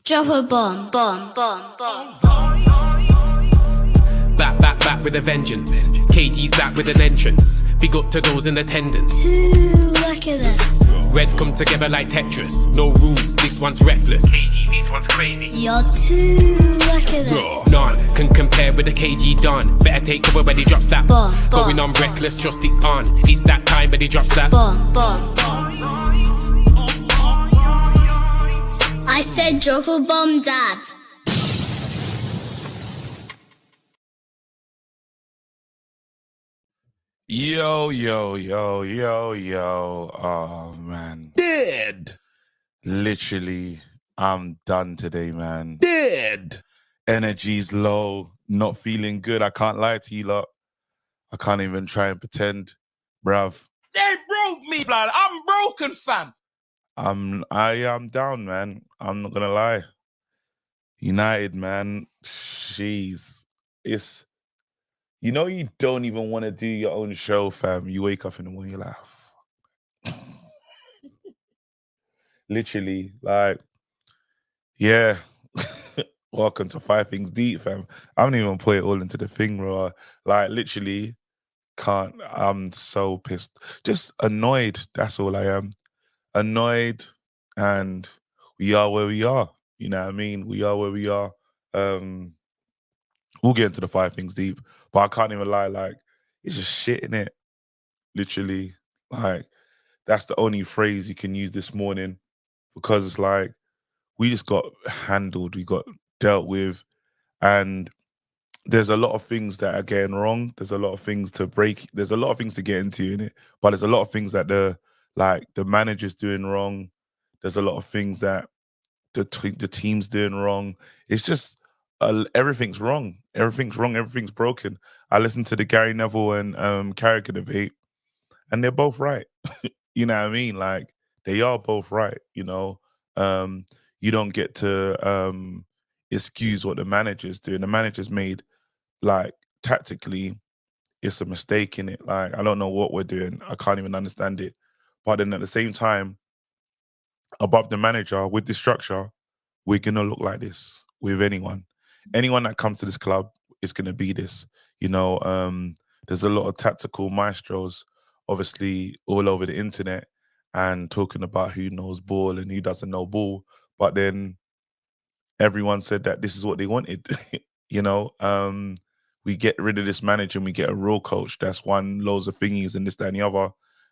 Drop a bomb, bomb, bomb, bomb. Back with a vengeance. KG's back with an entrance. Big up to those in attendance. Look at this. Reds come together like Tetris. No rules, this one's reckless. KG, this one's crazy. You're too look at this. None can compare with the KG done. Better take cover when he drops that. Bomb, Going bomb, on reckless, just it's on. It's that time when he drops that. Bomb, bomb, bomb. I said drop a bomb, Dad. Yo. Oh, man. Dead. Literally, I'm done today, man. Dead. Energy's low. Not feeling good. I can't lie to you lot. I can't even try and pretend. Bruv, They broke me, blood. I'm broken, fam. I am down, man. I'm not gonna lie. United, man. Jeez. It's, you know, you don't even want to do your own show, fam. You wake up in the morning, you're like, fuck. Literally, like, yeah. Welcome to 5 Things Deep, fam. I haven't even put it all into the thing, bro. Like, literally, can't. I'm so pissed. Just annoyed. That's all I am. Annoyed, and we are where we are. You know what I mean? We are where we are. We'll get into the 5 Things Deep, but I can't even lie. Like, it's just shit in it. Literally, like, that's the only phrase you can use this morning, because it's like we just got handled. We got dealt with, and there's a lot of things that are getting wrong. There's a lot of things to break. There's a lot of things to get into in it, but there's a lot of things that the manager's doing wrong. There's a lot of things that the team's doing wrong. It's just everything's wrong. Everything's wrong. Everything's broken. I listened to the Gary Neville and Carragher debate, and they're both right. You know what I mean? Like, they are both right. You know, you don't get to excuse what the manager's doing. The manager's made, like, tactically, it's a mistake in it. Like, I don't know what we're doing. I can't even understand it. But then at the same time, above the manager, with this structure, we're going to look like this with anyone. Anyone that comes to this club is going to be this. You know, there's a lot of tactical maestros, obviously, all over the internet, and talking about who knows ball and who doesn't know ball. But then everyone said that this is what they wanted. You know, we get rid of this manager and we get a real coach that's won loads of thingies and this, that, and the other.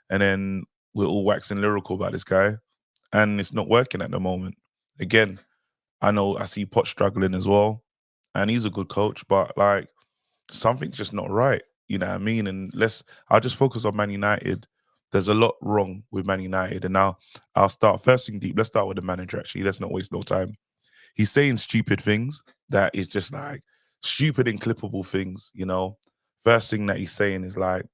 And then we're all waxing lyrical about this guy, and it's not working at the moment. Again, I know I see Pot struggling as well, and he's a good coach, but like, something's just not right. You know what I mean? And I'll just focus on Man United. There's a lot wrong with Man United, and now I'll start first thing deep. Let's start with the manager. Actually, let's not waste no time. He's saying stupid things that is just like stupid and clippable things. You know, first thing that he's saying is like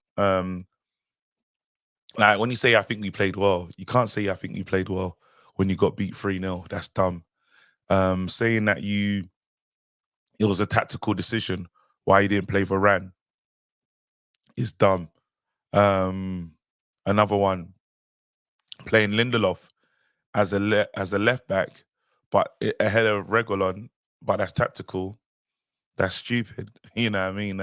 when you say, I think we played well, you can't say I think we played well when you got beat 3-0. That's dumb. Saying that it was a tactical decision why you didn't play Varane is dumb. Another one, playing Lindelof as a left back, but ahead of Reguilon, but that's tactical. That's stupid. You know what I mean?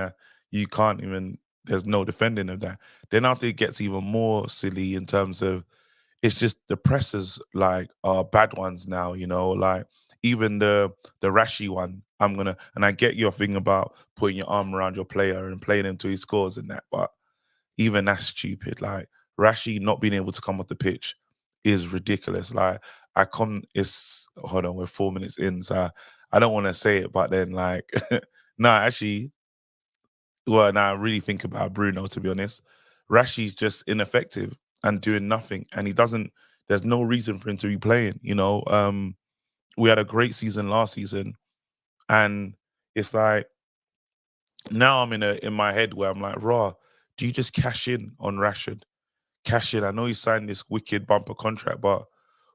You can't even. There's no defending of that. Then after it gets even more silly in terms of, it's just the pressers like are bad ones now, you know, like even the Rashi one, and I get your thing about putting your arm around your player and playing him till he scores and that, but even that's stupid. Like, Rashi not being able to come off the pitch is ridiculous. Like, hold on, we're 4 minutes in, so I don't want to say it, but then like, no, actually, well, now I really think about Bruno, to be honest. Rashi's just ineffective and doing nothing, and there's no reason for him to be playing, you know. We had a great season last season, and it's like, now I'm in my head where I'm like, raw, do you just cash in on Rashford? Cash in. I know he signed this wicked bumper contract, but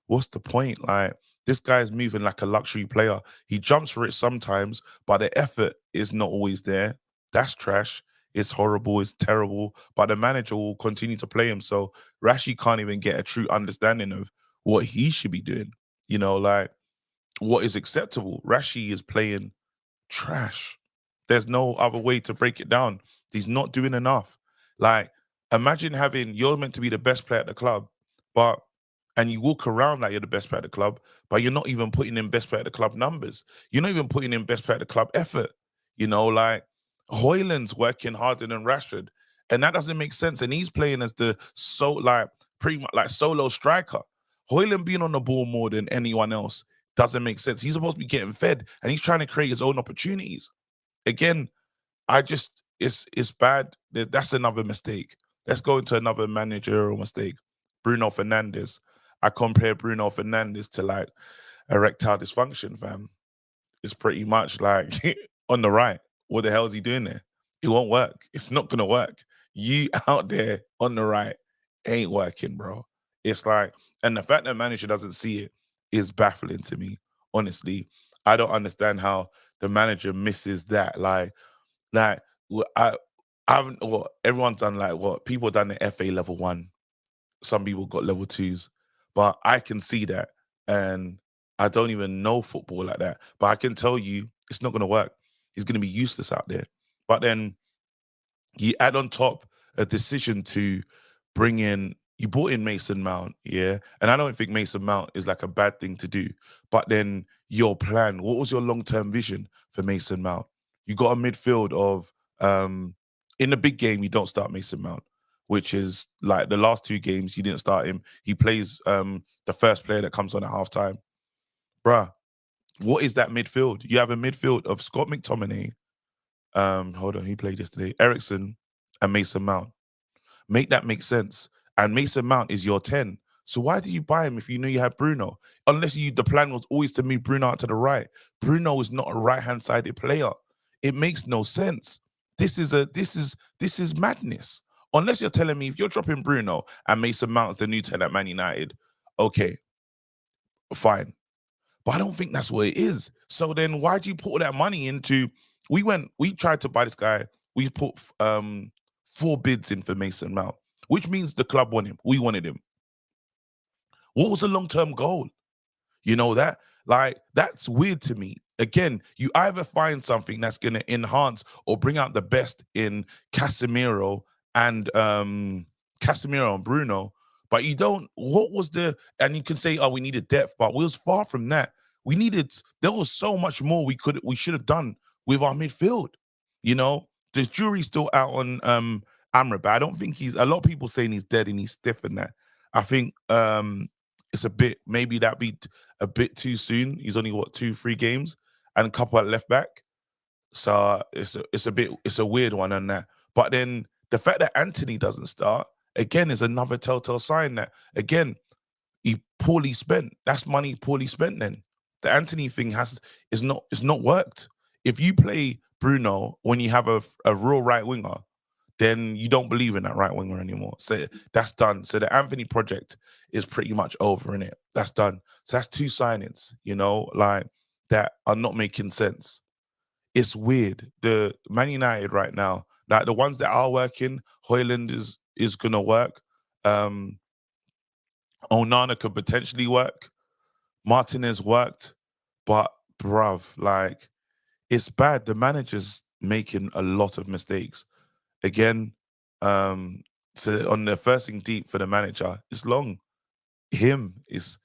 what's the point? Like, this guy's moving like a luxury player. He jumps for it sometimes, but the effort is not always there. That's trash. It's horrible. It's terrible. But the manager will continue to play him. So Rashi can't even get a true understanding of what he should be doing. You know, like, what is acceptable. Rashi is playing trash. There's no other way to break it down. He's not doing enough. Like, imagine you're meant to be the best player at the club, and you walk around like you're the best player at the club, but you're not even putting in best player at the club numbers. You're not even putting in best player at the club effort. Like Hoyland's working harder than Rashford, and that doesn't make sense. And he's playing as pretty much like solo striker. Hoyland being on the ball more than anyone else doesn't make sense. He's supposed to be getting fed, and he's trying to create his own opportunities. Again, it's bad. That's another mistake. Let's go into another managerial mistake. Bruno Fernandes. I compare Bruno Fernandes to like erectile dysfunction, fam. It's pretty much like on the right. What the hell is he doing there? It won't work. It's not gonna work. You out there on the right ain't working, bro. It's like, and the fact that manager doesn't see it is baffling to me. Honestly, I don't understand how the manager misses that. Like I haven't. Everyone's done people done the FA level 1. Some people got level 2s, but I can see that, and I don't even know football like that. But I can tell you, it's not going to work. He's going to be useless out there. But then you add on top a decision to bring in. You brought in Mason Mount, yeah, and I don't think Mason Mount is like a bad thing to do. But then your plan, what was your long-term vision for Mason Mount? You got a midfield of in the big game, you don't start Mason Mount, which is like the last 2 games, you didn't start him. He plays the first player that comes on at halftime. Bruh, what is that midfield? You have a midfield of Scott McTominay. Hold on, he played yesterday. Ericsson and Mason Mount. Make that make sense. And Mason Mount is your 10. So why do you buy him if you know you have Bruno? Unless the plan was always to move Bruno out to the right. Bruno is not a right-hand sided player. It makes no sense. This is madness. Unless you're telling me if you're dropping Bruno and Mason Mount is the new 10 at Man United, okay, fine. But I don't think that's what it is. So then why do you put all that money into? We tried to buy this guy. We put 4 bids in for Mason Mount, which means the club want him. We wanted him. What was the long-term goal? You know that? Like, that's weird to me. Again, you either find something that's going to enhance or bring out the best in Casemiro and Bruno, but you don't. What was and you can say, oh, we needed depth, but we was far from that. There was so much more we should have done with our midfield. The jury's still out on Amrabat. I don't think a lot of people saying he's dead and he's stiff in that. I think it's maybe that'd be a bit too soon. He's only 2-3 games and a couple at left back. So it's a weird one on that. But then the fact that Anthony doesn't start, again, is another telltale sign that, again, he poorly spent. That's money poorly spent then. The Anthony thing is not worked. If you play Bruno when you have a real right winger, then you don't believe in that right winger anymore. So that's done. So the Anthony project is pretty much over, innit? That's done. So that's 2 signings, like that are not making sense. It's weird. The Man United right now, like the ones that are working, Hoyland is gonna work. Onana could potentially work. Martinez worked, but bruv, like, it's bad. The manager's making a lot of mistakes. Again, so on the first thing deep for the manager, it's long. It's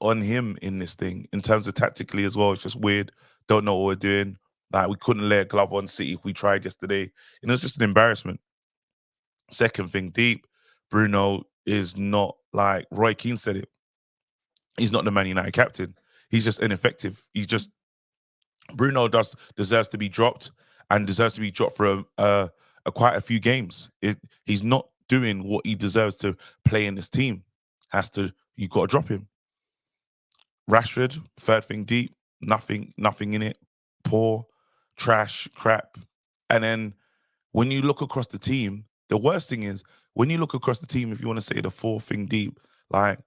on him in this thing. In terms of tactically as well, it's just weird. Don't know what we're doing. Like, we couldn't lay a glove on City if we tried yesterday. And it was just an embarrassment. Second thing deep, Bruno is not, like Roy Keane said it, he's not the Man United captain. He's just ineffective. Bruno deserves to be dropped, and deserves to be dropped for quite a few games. He's not doing what he deserves to play in this team. You got to drop him. Rashford, third thing deep, nothing in it. Poor, trash, crap. And then when you look across the team, the worst thing is when you look across the team, if you want to say the fourth thing deep, like,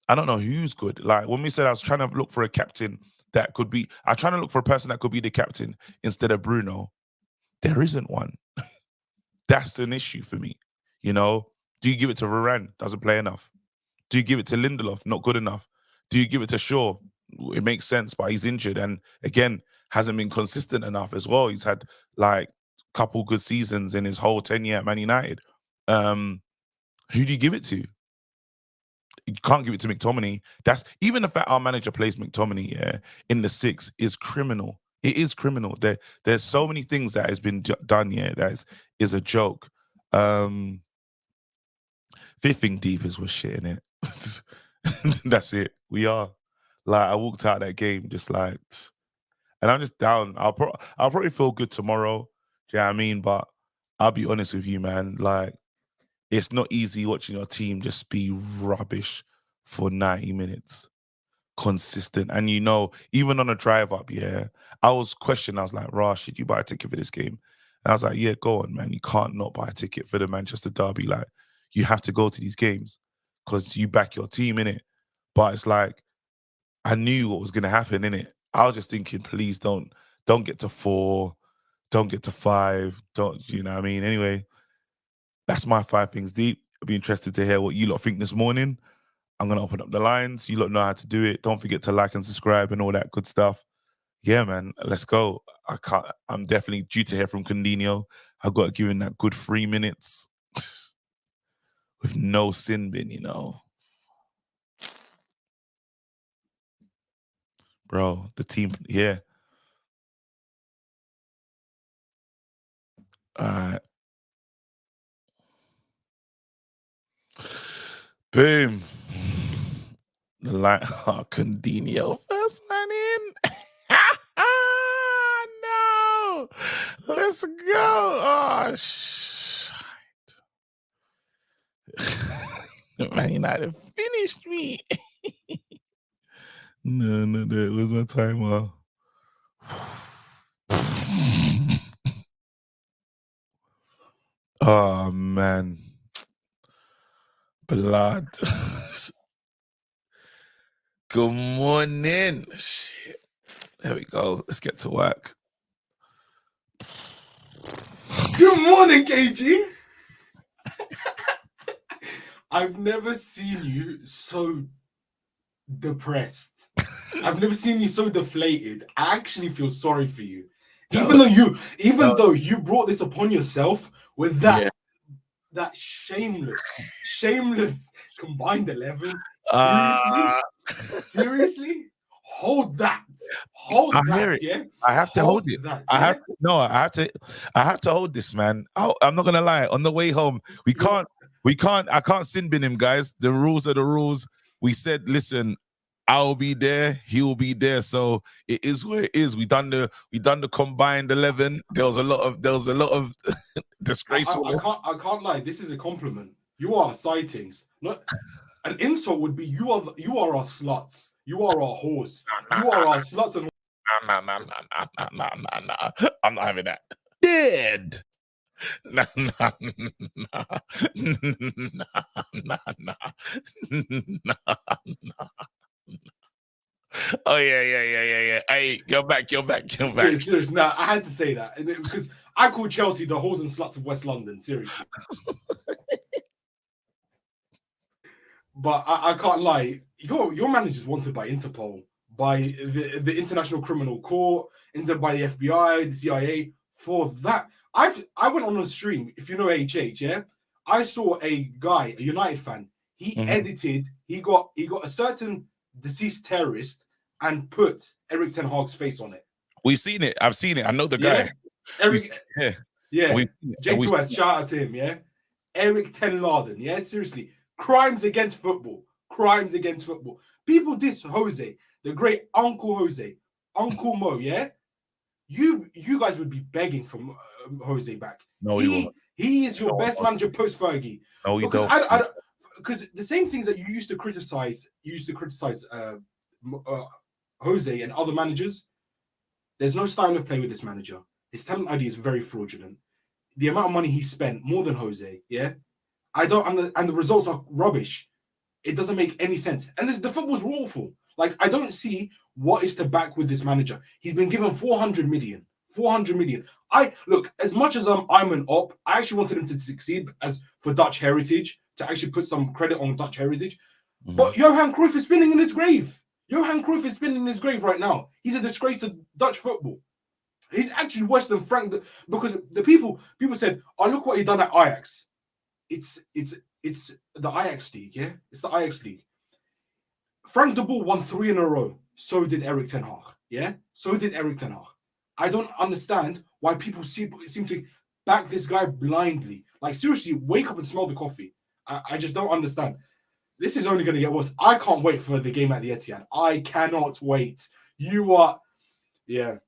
I don't know who's good. Like, when we said I was trying to look for a captain that could be, I'm trying to look for a person that could be the captain instead of Bruno. There isn't one. That's an issue for me. Do you give it to Varane? Doesn't play enough. Do you give it to Lindelof? Not good enough. Do you give it to Shaw? it makes sense, but he's injured and again hasn't been consistent enough as well. He's had like a couple good seasons in his whole tenure at Man United. Who do you give it to? You can't give it to McTominay. That's even the fact our manager plays McTominay in the 6 is criminal. It is criminal. There's so many things that has been done that is a joke. Fifthing deep is we're shitting it. That's it. We are. Like I walked out that game just like, and I'm just down. I'll probably feel good tomorrow. Do you know what I mean? But I'll be honest with you, man. Like it's not easy watching your team just be rubbish for 90 minutes, consistent. And you know, even on a drive up, I was questioning. I was like, Rah, should you buy a ticket for this game? And I was like, yeah, go on, man. You can't not buy a ticket for the Manchester derby. Like you have to go to these games because you back your team in it. But it's like I knew what was going to happen in it. I was just thinking, please don't get to 4, don't get to 5, don't, you know what I mean? Anyway, that's my 5 things deep. I'll be interested to hear what you lot think this morning. I'm going to open up the lines. You lot know how to do it. Don't forget to like and subscribe and all that good stuff. Yeah, man, let's go. I'm definitely due to hear from Coutinho. I've got to give him that good 3 minutes with no sin bin, you know. Bro, the team, yeah. All right. Boom. The line, Coutinho, first man in. No. Let's go. Oh, shit. Man United finished me. No, that was my timer. Oh, man. Blood. Good morning. Shit. There we go. Let's get to work. Good morning, KG. I've never seen you so depressed. I've never seen you so deflated. I actually feel sorry for you. Even though you brought this upon yourself with that shameless combined 11. Seriously? Hold that. Yeah. I have to hold it. I have to hold this, man. I'm not gonna lie. On the way home, I can't sin bin him, guys. The rules are the rules. We said, listen, I'll be there, he'll be there. So it is what it is. We done the combined 11. There was a lot of disgraceful. I can't lie. This is a compliment. You are sightings. Not an insult would be you are our sluts. You are our whores. You are our sluts and Nah. I'm not having that. Dead. Nah. Oh yeah. Hey, go back. Serious. Nah, I had to say that because I call Chelsea the whores and sluts of West London. Seriously. But I can't lie. Your manager's wanted by Interpol, by the International Criminal Court, by the FBI, the CIA. For that, I went on a stream. If you know HH, yeah, I saw a guy, a United fan. He edited. He got a certain deceased terrorist and put Eric Ten Hag's face on it. We've seen it. I've seen it. I know the guy. J2S, shout out to him. Yeah, Eric Ten Laden. Yeah, seriously. Crimes against football. People diss Jose, the great Uncle Jose, Uncle Mo. Yeah, you guys would be begging for Jose back. No, he is your best manager post-Fergie. No, you don't. Because the same things that you used to criticize Jose and other managers. There's no style of play with this manager. His talent ID is very fraudulent. The amount of money he spent, more than Jose. Yeah. And the results are rubbish. It doesn't make any sense. And the football's awful. Like, I don't see what is to back with this manager. He's been given 400 million. 400 million. Look, as much as I'm an op, I actually wanted him to succeed as for Dutch heritage, to actually put some credit on Dutch heritage. But Johan Cruyff is spinning in his grave. Johan Cruyff is spinning in his grave right now. He's a disgrace to Dutch football. He's actually worse than Frank, because the people said, "Oh, look what he done at Ajax." It's the Ajax league, yeah. It's the Ajax league. Frank de Boer won 3 in a row. So did Eric Ten Hag. Yeah, so did Eric Ten Hag. I don't understand why people seem to back this guy blindly. Like, seriously, wake up and smell the coffee. I just don't understand. This is only going to get worse. I can't wait for the game at the Etihad. I cannot wait. You are, yeah.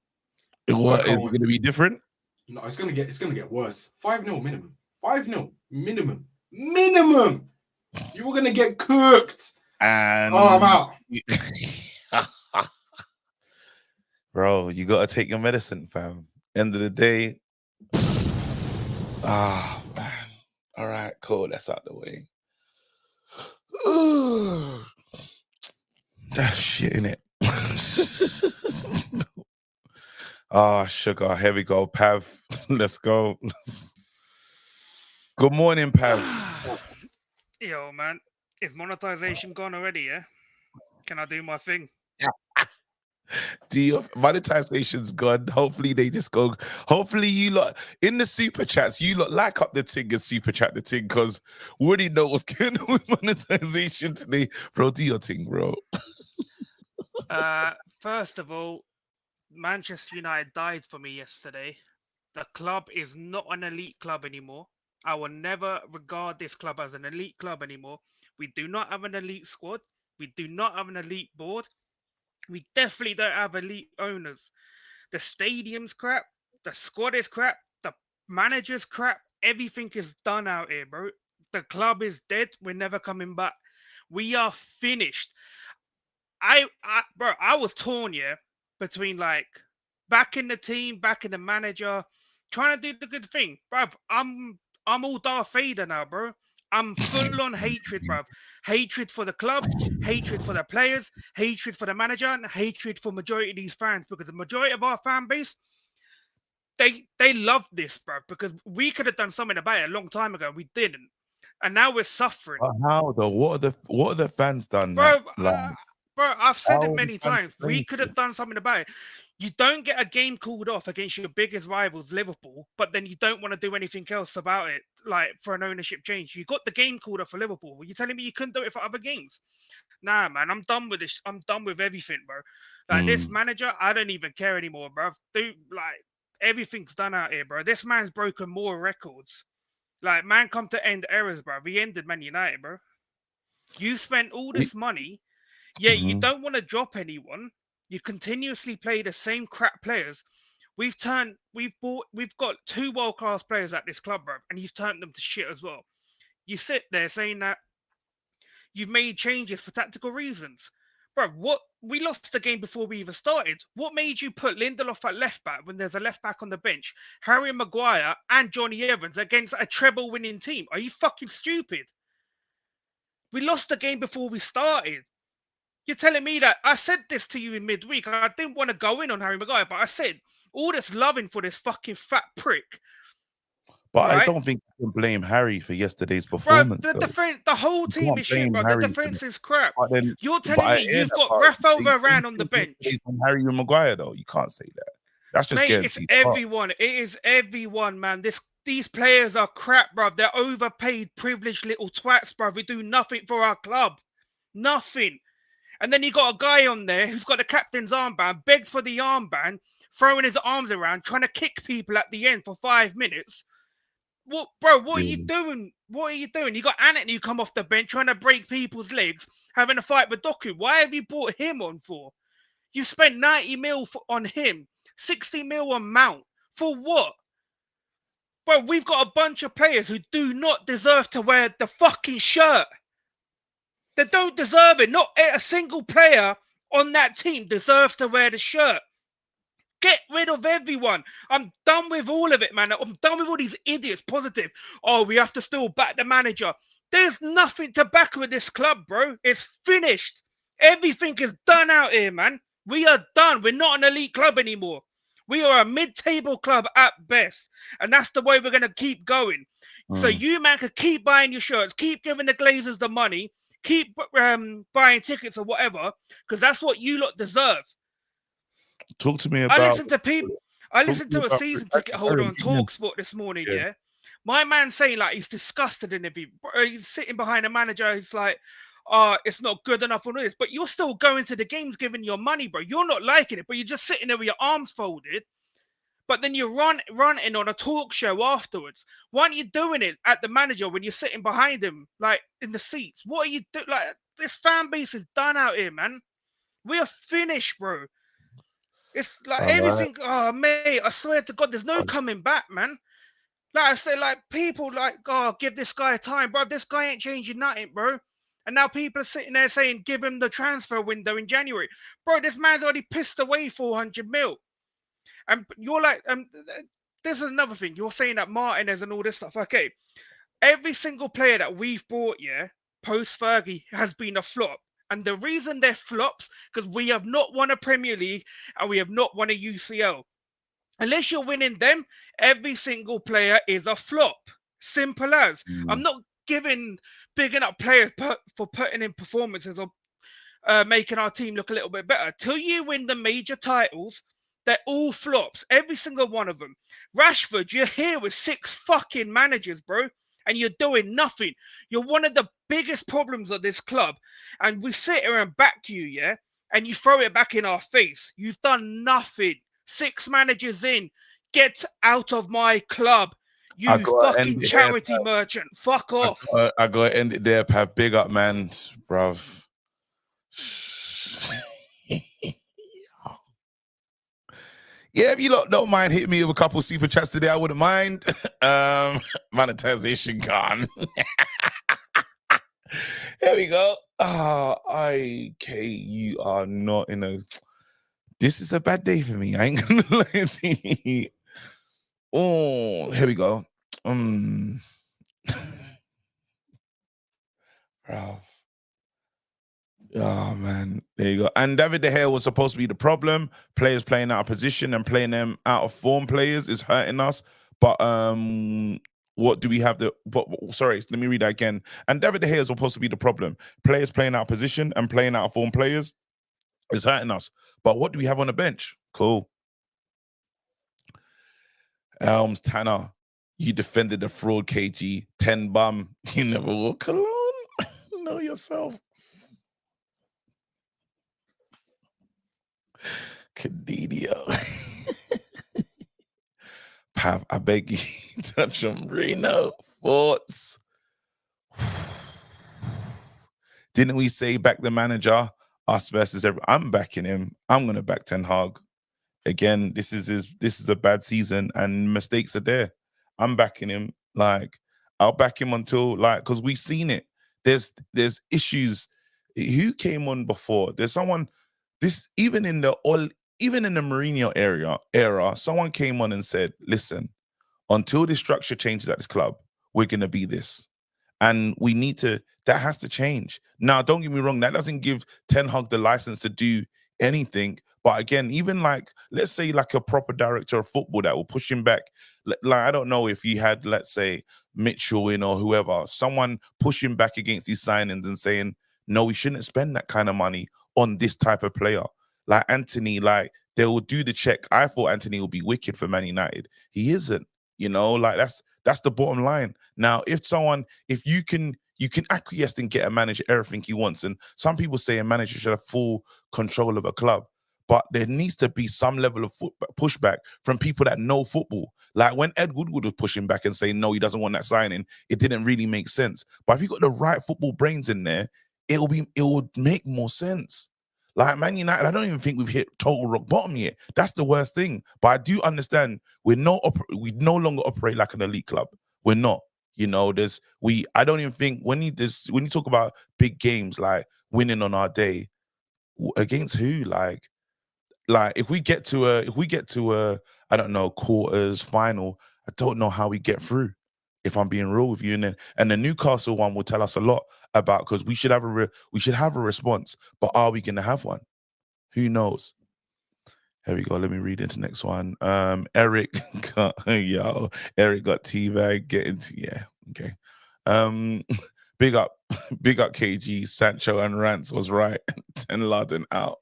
What is it going to be different? No, it's going to get worse. 5-0 minimum. 5-0 minimum. Minimum. You were going to get cooked. And I'm out. Bro, you got to take your medicine, fam. End of the day. Man. All right, cool. That's out the way. That's shit, innit? Sugar. Here we go, Pav. Let's go. Good morning, Pav. Yo, man. Is monetization gone already, yeah? Can I do my thing? Monetization's gone. Hopefully they just go. Hopefully you lot in the super chats, you lot like up the thing and super chat the thing, because we already know what's going on with monetization today. Bro, do your thing, bro. First of all, Manchester United died for me yesterday. The club is not an elite club anymore. I will never regard this club as an elite club anymore. We do not have an elite squad. We do not have an elite board. We definitely don't have elite owners. The stadium's crap. The squad is crap. The manager's crap. Everything is done out here, bro. The club is dead. We're never coming back. We are finished. Bro, I was torn, yeah, between like backing the team, backing the manager, trying to do the good thing, bruv. I'm all Darth Vader now, bro. I'm full on hatred, bruv. Hatred for the club, hatred for the players, hatred for the manager, and hatred for majority of these fans, because the majority of our fan base, they love this, bruv, because we could have done something about it a long time ago. We didn't, and now we're suffering. How though? What are the fans done, bro? Like, bro, I've said it how many times. We could have done something about it. You don't get a game called off against your biggest rivals, Liverpool, but then you don't want to do anything else about it, like for an ownership change. You got the game called off for Liverpool. Were you telling me you couldn't do it for other games? Nah, man, I'm done with this. I'm done with everything, bro. Like this manager, I don't even care anymore, bro. Everything's done out here, bro. This man's broken more records. Like, man, come to end errors, bro. He ended Man United, bro. You spent all this money, yet you don't want to drop anyone. You continuously play the same crap players. We've got 2 world-class players at this club, bro, and you've turned them to shit as well. You sit there saying that you've made changes for tactical reasons. Bro, we lost the game before we even started. What made you put Lindelof at left back when there's a left back on the bench, Harry Maguire and Johnny Evans against a treble winning team? Are you fucking stupid? We lost the game before we started. You're telling me that I said this to you in midweek. I didn't want to go in on Harry Maguire, but I said all this loving for this fucking fat prick. But right? I don't think you can blame Harry for yesterday's performance. Bro, the whole team is shit, bro. The defense is crap. You're telling me you've got Rafael Varane on the bench. Harry and Maguire, though, you can't say that. That's just guaranteed. It's everyone. It is everyone, man. These players are crap, bro. They're overpaid, privileged little twats, bro. We do nothing for our club. Nothing. And then you got a guy on there who's got the captain's armband, begged for the armband, throwing his arms around, trying to kick people at the end for 5 minutes. What, bro? What are you doing? What are you doing? You got Anthony who come off the bench trying to break people's legs, having a fight with Doku. Why have you brought him on for? You spent 90 mil on him, 60 mil on Mount. For what? Bro, we've got a bunch of players who do not deserve to wear the fucking shirt. They don't deserve it. Not a single player on that team deserves to wear the shirt. Get rid of everyone. I'm done with all of it, man. I'm done with all these idiots. Positive. Oh, we have to still back the manager. There's nothing to back with this club, bro. It's finished. Everything is done out here, man. We are done. We're not an elite club anymore. We are a mid-table club at best. And that's the way we're going to keep going. So you, man, can keep buying your shirts, keep giving the Glazers the money, keep buying tickets or whatever, because that's what you lot deserve. Talk to me I about. listened to people. I Talk listened to me to a about season ticket holder on Talksport this morning. Yeah. Yeah, my man saying like he's disgusted in everything. He's sitting behind a manager. He's like, it's not good enough on this. But you're still going to the games, giving your money, bro. You're not liking it, but you're just sitting there with your arms folded. But then you're running on a talk show afterwards. Why aren't you doing it at the manager when you're sitting behind him, like in the seats? What are you doing? Like, this fan base is done out here, man. We are finished, bro. It's like All right. everything. Oh, mate, I swear to God, there's no coming back, man. Like I say, like people like, oh, give this guy time, bro. This guy ain't changing nothing, bro. And now people are sitting there saying, give him the transfer window in January, bro. This man's already pissed away 400 mil, and you're like, this is another thing. You're saying that Martinez and all this stuff. Okay, every single player that we've bought, yeah, post Fergie has been a flop. And the reason they're flops, because we have not won a Premier League and we have not won a UCL. Unless you're winning them, every single player is a flop. Simple as. I'm not bigging up players for putting in performances or making our team look a little bit better. Till you win the major titles, they're all flops. Every single one of them. Rashford, you're here with 6 fucking managers, bro. And you're doing nothing. You're one of the biggest problems of this club. And we sit here and back you, yeah? And you throw it back in our face. You've done nothing. 6 managers in. Get out of my club. You fucking charity merchant. Fuck off. I got to end it there, Pav. Big up, man, bruv. Yeah, if you lot don't mind hitting me with a couple super chats today, I wouldn't mind. Monetization gone. Here we go. You are not in a... This is a bad day for me. I ain't gonna lie to you. Oh, here we go. Bro. Oh, man. There you go. And David De Gea was supposed to be the problem. Players playing out of position and playing them out of form players is hurting us. But what do we have sorry, let me read that again. And David De Gea is supposed to be the problem. Players playing out of position and playing out of form players is hurting us. But what do we have on the bench? Cool. Elms, Tanner, you defended the fraud, KG. 10 bum. You never walk alone. Know yourself. Cadidio. Pav, I beg you, touch on Bruno. Thoughts? Didn't we say back the manager? Us versus everyone. I'm backing him. I'm gonna back Ten Hag. Again, this is a bad season and mistakes are there. I'm backing him. Like, I'll back him until, like, because we've seen it. There's issues. Who came on before? There's someone. Even in the Mourinho era, someone came on and said, "Listen, until this structure changes at this club, we're gonna be this, and we need to. That has to change." Now, don't get me wrong. That doesn't give Ten Hag the license to do anything. But again, even like, let's say like a proper director of football that will push him back. Like, I don't know if he had, let's say, Mitchell in or whoever, someone pushing back against these signings and saying, no, we shouldn't spend that kind of money on this type of player. Like Anthony, like they will do the check. I thought Anthony would be wicked for Man United. He isn't, like that's the bottom line. Now, if you can acquiesce and get a manager everything he wants. And some people say a manager should have full control of a club. But there needs to be some level of pushback from people that know football. Like when Ed Woodward was pushing back and saying, no, he doesn't want that signing, it didn't really make sense. But if you got the right football brains in there, it would make more sense. Like Man United, I don't even think we've hit total rock bottom yet. That's the worst thing. But I do understand we no longer operate like an elite club. We're not. I don't even think when you talk about big games like winning on our day, against who? Like if we get to a I don't know, quarters, final, I don't know how we get through, if I'm being real with you. And the Newcastle one will tell us a lot about, because we should have a response, but are we gonna have one? Who knows? Here we go. Let me read into the next one. Eric got Eric got teabag, okay. Big up. Big up KG, Sancho and Rance was right. 10 Laden out.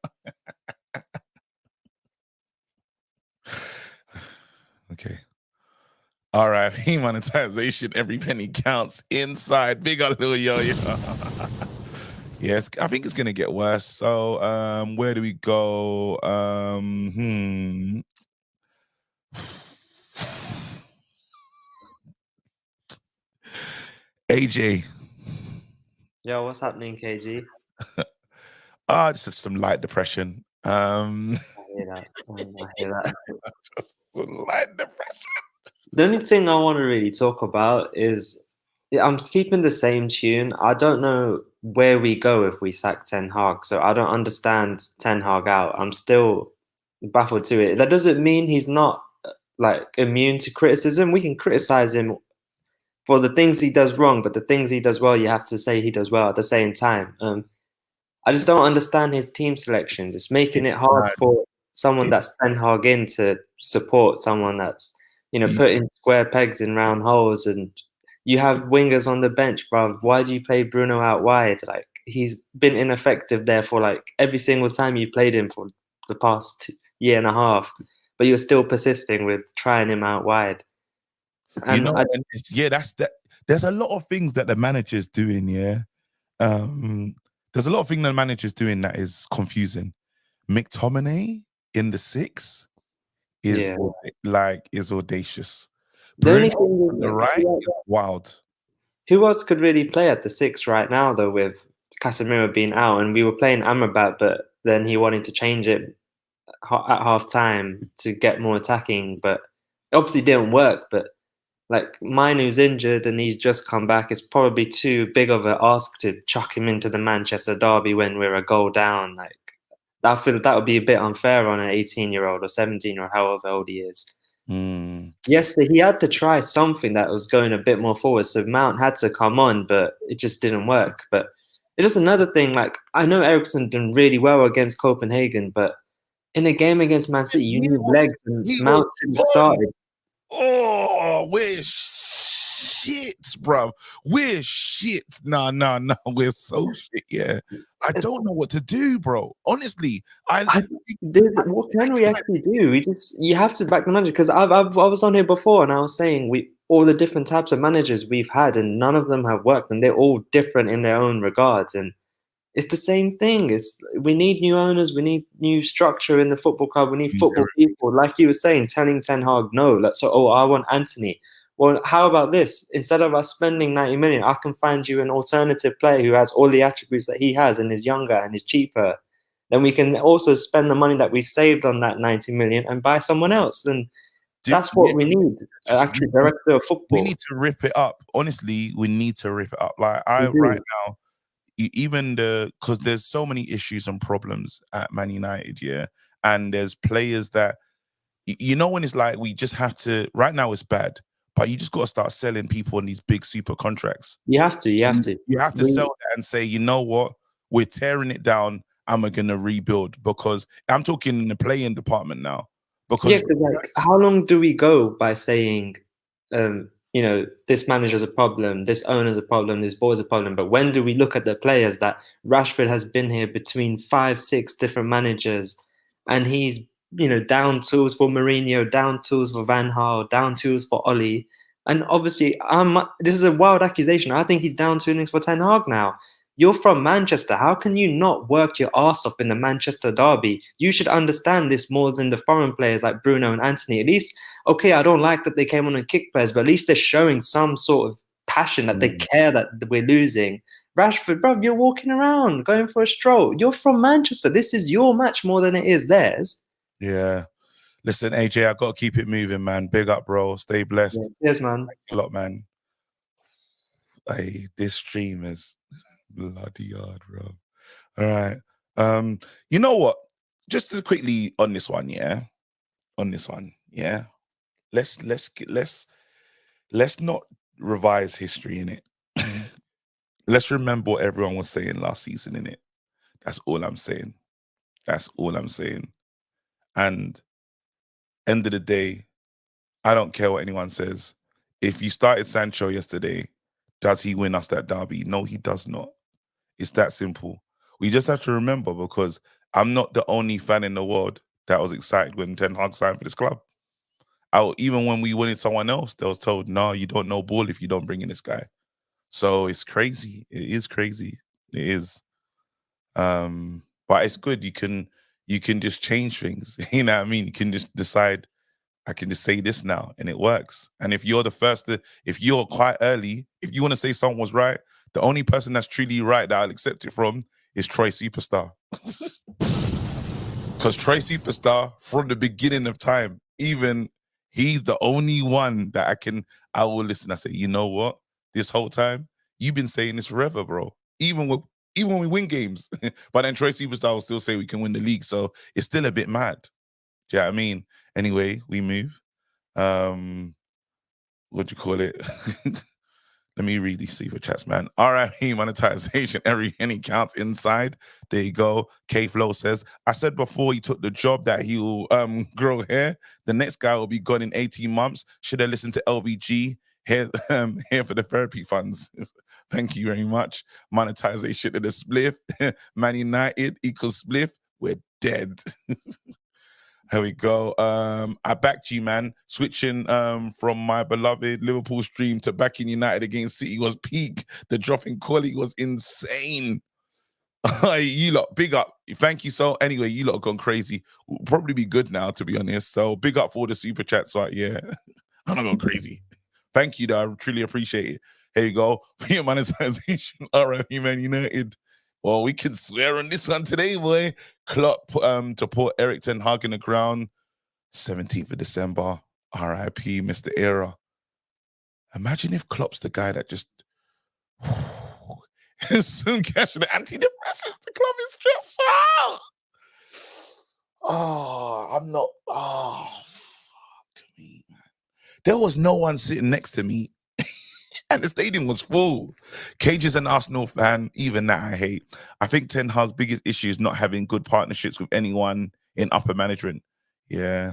Okay. All right, monetization, every penny counts inside. Big up little yo-yo. Yes, I think it's gonna get worse. So where do we go? AJ. Yo, what's happening, KG? This is some light depression. I hear that. I hear that. Just some light depression. The only thing I want to really talk about is I'm keeping the same tune. I don't know where we go if we sack Ten Hag, so I don't understand Ten Hag out. I'm still baffled to it. That doesn't mean he's not like immune to criticism. We can criticize him for the things he does wrong, but the things he does well, you have to say he does well at the same time. I just don't understand his team selections. It's making it hard for someone that's Ten Hag in to support someone that's, putting square pegs in round holes. And you have wingers on the bench, bruv. Why do you play Bruno out wide? Like, he's been ineffective there for like every single time you played him for the past year and a half, but you're still persisting with trying him out wide. And that's that. There's a lot of things that the manager's doing. Yeah, there's a lot of things the manager's doing that is confusing. McTominay in the 6 is is audacious. The only Bruno thing on the right is wild. Who else could really play at the 6 right now, though, with Casemiro being out? And we were playing Amrabat, but then he wanted to change it at half time to get more attacking, but it obviously didn't work. But like Mainu's injured and he's just come back. It's probably too big of an ask to chuck him into the Manchester derby when we're a goal down. Like, I feel that would be a bit unfair on an 18-year-old or 17 or however old he is. Yes, he had to try something that was going a bit more forward. So Mount had to come on, but it just didn't work. But it's just another thing. Like, I know Eriksen done really well against Copenhagen, but in a game against Man City, you need legs, and Mount shouldn't have started. Oh, we're shit, bruv. We're shit. Nah. We're so shit. Yeah, I don't know what to do, bro. Honestly, what can we actually do? You have to back the manager, because I was on here before and I was saying all the different types of managers we've had and none of them have worked, and they're all different in their own regards. And it's the same thing. We need new owners. We need new structure in the football club. We need football people, like you were saying, telling Ten Hag no. I want Anthony. Well, how about this? Instead of us spending 90 million, I can find you an alternative player who has all the attributes that he has and is younger and is cheaper. Then we can also spend the money that we saved on that 90 million and buy someone else. And that's what we need. Actually, director of football. We need to rip it up. Honestly, we need to rip it up. Like right now, even because there's so many issues and problems at Man United, yeah, and there's players that when it's like we just have to. Right now, it's bad, but you just got to start selling people on these big super contracts. You have to sell that and say, you know what, we're tearing it down and we're gonna rebuild. Because I'm talking in the playing department now. Because like, how long do we go by saying, this manager's a problem, this owner's a problem, this board's a problem? But when do we look at the players that Rashford has been here between 5-6 different managers, and he's down tools for Mourinho, down tools for Van Gaal, down tools for Oli, and obviously this is a wild accusation. I think he's down tools for Ten Hag now. You're from Manchester. How can you not work your ass off in the Manchester derby? You should understand this more than the foreign players like Bruno and Anthony. At least, okay, I don't like that they came on and kick players, but at least they're showing some sort of passion that they care that we're losing. Rashford, bro, you're walking around, going for a stroll. You're from Manchester. This is your match more than it is theirs. Yeah. Listen, AJ, I got to keep it moving, man. Big up, bro. Stay blessed. Yes, man. Thanks a lot, man. Hey, this stream is bloody hard, bro. All right. You know what? Just to quickly on this one, yeah. Let's not revise history in it. Let's remember what everyone was saying last season in it. That's all I'm saying. And end of the day, I don't care what anyone says. If you started Sancho yesterday, does he win us that derby? No, he does not. It's that simple. We just have to remember, because I'm not the only fan in the world that was excited when Ten Hag signed for this club. Even when we wanted someone else, they was told, no, you don't know ball if you don't bring in this guy. So it's crazy. It is crazy. It is. But it's good. You can just change things. You know what I mean? You can just decide, I can just say this now, and it works. And if you're the first if you're quite early, if you want to say someone was right, the only person that's truly right that I'll accept it from is Troy Superstar. Because Troy Superstar, from the beginning of time, even he's the only one that I will listen. I say, you know what? This whole time, you've been saying this forever, bro. Even when we win games. But then Troy Superstar will still say we can win the league. So it's still a bit mad. Do you know what I mean? Anyway, we move. What do you call it? Let me read these super chats, man. RIP monetization, every penny counts inside. There you go. K-Flow says, I said before he took the job that he will grow hair. The next guy will be gone in 18 months. Should I listen to LVG? Here for the therapy funds. Thank you very much. Monetization of the spliff. Man United equals spliff. We're dead. Here we go. I backed you, man. Switching from my beloved Liverpool stream to backing United against City was peak. The drop in quality was insane. You lot, big up. Thank you. So anyway, you lot have gone crazy. We'll probably be good now, to be honest. So big up for all the super chats. Right? Yeah, I'm not going crazy. Thank you, though. I truly appreciate it. Here you go. For monetization. All right, Man United. Well, we can swear on this one today, boy. Klopp to put Eric Ten Hag in the ground. 17th of December. RIP, Mr. Era. Imagine if Klopp's the guy that just soon cash the antidepressants. The club is stressful. Fuck me, man. There was no one sitting next to me. And the stadium was full. Cage is an Arsenal fan, even that I hate. I think Ten Hag's biggest issue is not having good partnerships with anyone in upper management. Yeah.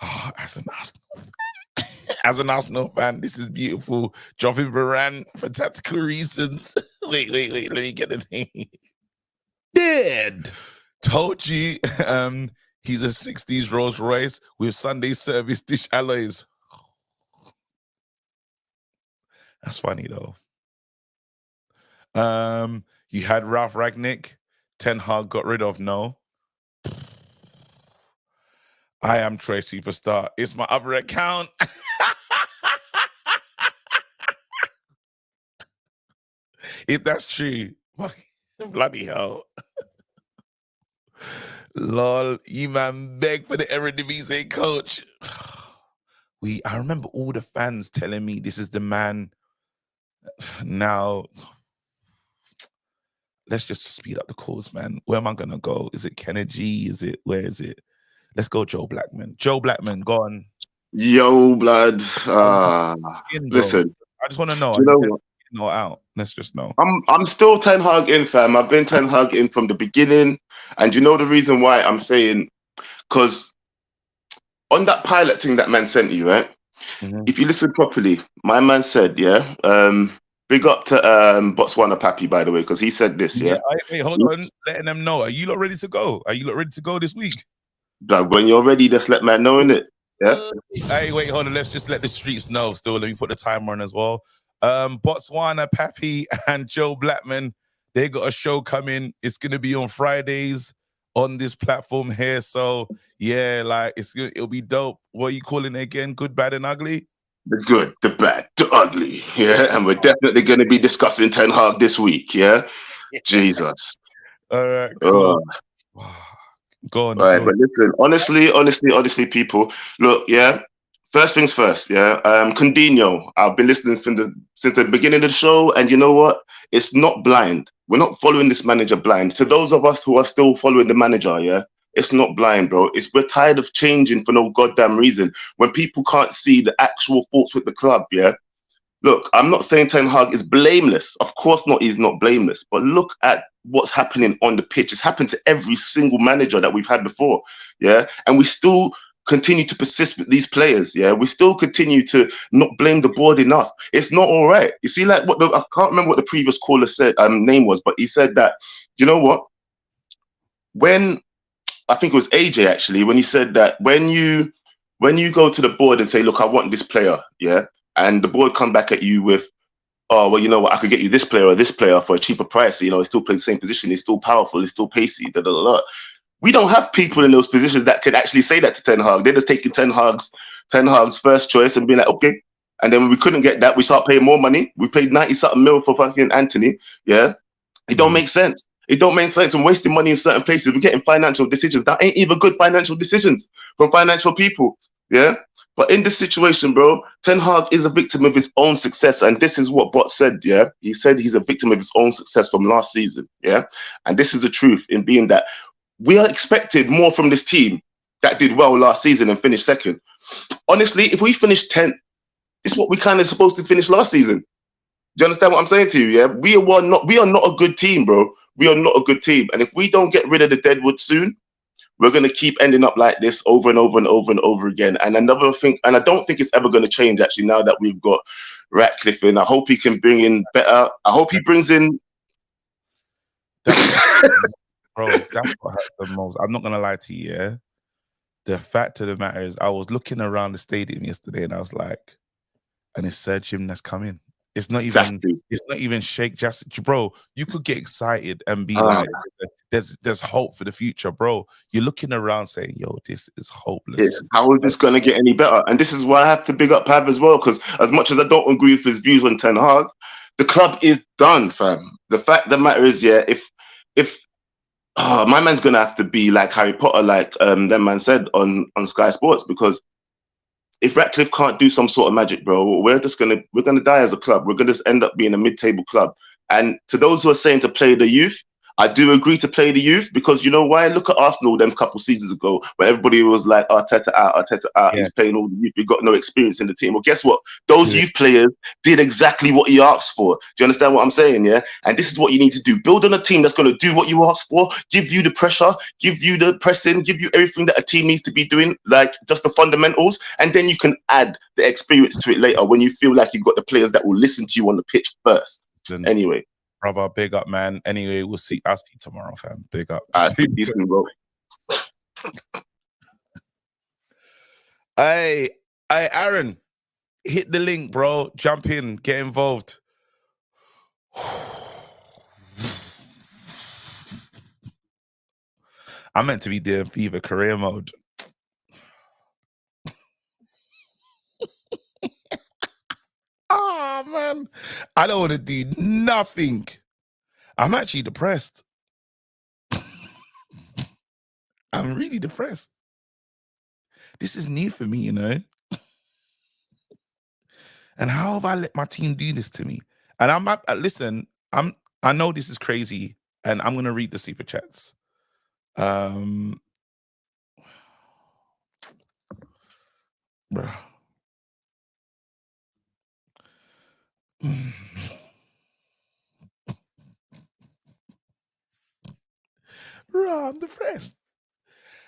Oh, as an Arsenal fan, this is beautiful. Dropping Varane for tactical reasons. Wait, let me get the thing. Dead. Told you. He's a 60s Rolls Royce with Sunday service dish alloys. That's funny though. You had Ralph Ragnick. Ten Hag got rid of. No. I am Troy Superstar. It's my other account. If that's true, bloody hell. Lol, you man beg for the Eredivisie coach. I remember all the fans telling me this is the man. Now, let's just speed up the calls, man. Where am I gonna go? Is it Kennedy? Where is it? Let's go, Joe Blackman. Joe Blackman, go on. Yo, blood. Listen, I just want to know. You know what? Not out. Let's just know. I'm still Ten Hag in, fam. I've been Ten Hag in from the beginning, and you know the reason why I'm saying, because on that pilot thing that man sent you, right? Mm-hmm. If you listen properly, my man said, yeah, big up to Botswana Pappy, by the way, because he said this, yeah. Wait, hold on, letting them know. Are you lot ready to go? Are you lot ready to go this week? Like, when you're ready, just let man know, innit? Yeah. Hey, wait, hold on. Let's just let the streets know. Still, let me put the timer on as well. Botswana Pappy and Joe Blackman, they got a show coming. It's gonna be on Fridays on this platform here. So yeah, like it'll be dope. What are you calling it again? Good, bad, and ugly? The good, the bad, the ugly. Yeah, and we're definitely gonna be discussing Ten Hag this week. Yeah, Jesus. All right, cool. Go on. All right, but listen, honestly, people, look, yeah. First things first, yeah. Coutinho, I've been listening since the beginning of the show, and you know what? It's not blind. We're not following this manager blind. To those of us who are still following the manager, yeah, it's not blind, bro. We're tired of changing for no goddamn reason. When people can't see the actual faults with the club, yeah. Look, I'm not saying Ten Hag is blameless. Of course not, he's not blameless. But look at what's happening on the pitch. It's happened to every single manager that we've had before, yeah? And we still continue to persist with these players. Yeah, we still continue to not blame the board enough. It's not all right. You see, like I can't remember what the previous caller said name was, but he said that, you know what? When I think it was AJ actually, when he said that when you go to the board and say, look, I want this player, yeah, and the board come back at you with, oh, well, you know what, I could get you this player or this player for a cheaper price. You know, he still plays the same position. He's still powerful. He's still pacey. Da, da, da, da. We don't have people in those positions that can actually say that to Ten Hag. They're just taking Ten Hag's first choice and being like, okay. And then when we couldn't get that, we start paying more money. We paid 90-something mil for fucking Anthony. Yeah. It don't make sense. It don't make sense. I'm wasting money in certain places. We're getting financial decisions that ain't even good financial decisions from financial people. Yeah. But in this situation, bro, Ten Hag is a victim of his own success. And this is what Bot said, yeah? He said he's a victim of his own success from last season, yeah? And this is the truth in being that we are expected more from this team that did well last season and finished second. Honestly, if we finish 10th, it's what we kind of supposed to finish last season. Do you understand what I'm saying to you, yeah? We are not a good team, bro. We are not a good team. And if we don't get rid of the deadwood soon, we're going to keep ending up like this over and over and over and over again. And another thing, and I don't think it's ever going to change, actually, now that we've got Ratcliffe in. I hope he can bring in better. I hope he brings in... Bro, that's what hurts the most. I'm not going to lie to you, yeah? The fact of the matter is, I was looking around the stadium yesterday and I was like, and it's Sir Jim that's coming. It's not even Sheikh Jassim. Bro, you could get excited and be like, there's hope for the future, bro. You're looking around saying, yo, this is hopeless. Yes. How is this going to get any better? And this is why I have to big up Pav as well, because as much as I don't agree with his views on Ten Hag, the club is done, fam. The fact of the matter is, yeah, if my man's going to have to be like Harry Potter, like that man said on Sky Sports, because if Ratcliffe can't do some sort of magic, bro, we're gonna die as a club. We're gonna end up being a mid-table club. And to those who are saying to play the youth, I do agree to play the youth, because you know why? Look at Arsenal them couple seasons ago when everybody was like, Arteta out, yeah. He's playing all the youth. We've got no experience in the team. Well, guess what? Those youth players did exactly what he asked for. Do you understand what I'm saying? Yeah. And this is what you need to do. Build on a team that's going to do what you asked for, give you the pressure, give you the pressing, give you everything that a team needs to be doing, like just the fundamentals. And then you can add the experience to it later when you feel like you've got the players that will listen to you on the pitch first. Anyway. Brother, big up, man. Anyway, I'll see you tomorrow, fam. Big up. Decent, bro. Hey, Aaron, hit the link, bro. Jump in, get involved. I'm meant to be doing FIFA career mode. Oh, man. I don't want to do nothing. I'm actually depressed. I'm really depressed. This is new for me, you know? And how have I let my team do this to me? And listen, I know this is crazy, and I'm going to read the super chats. Bro. Bro, I'm depressed.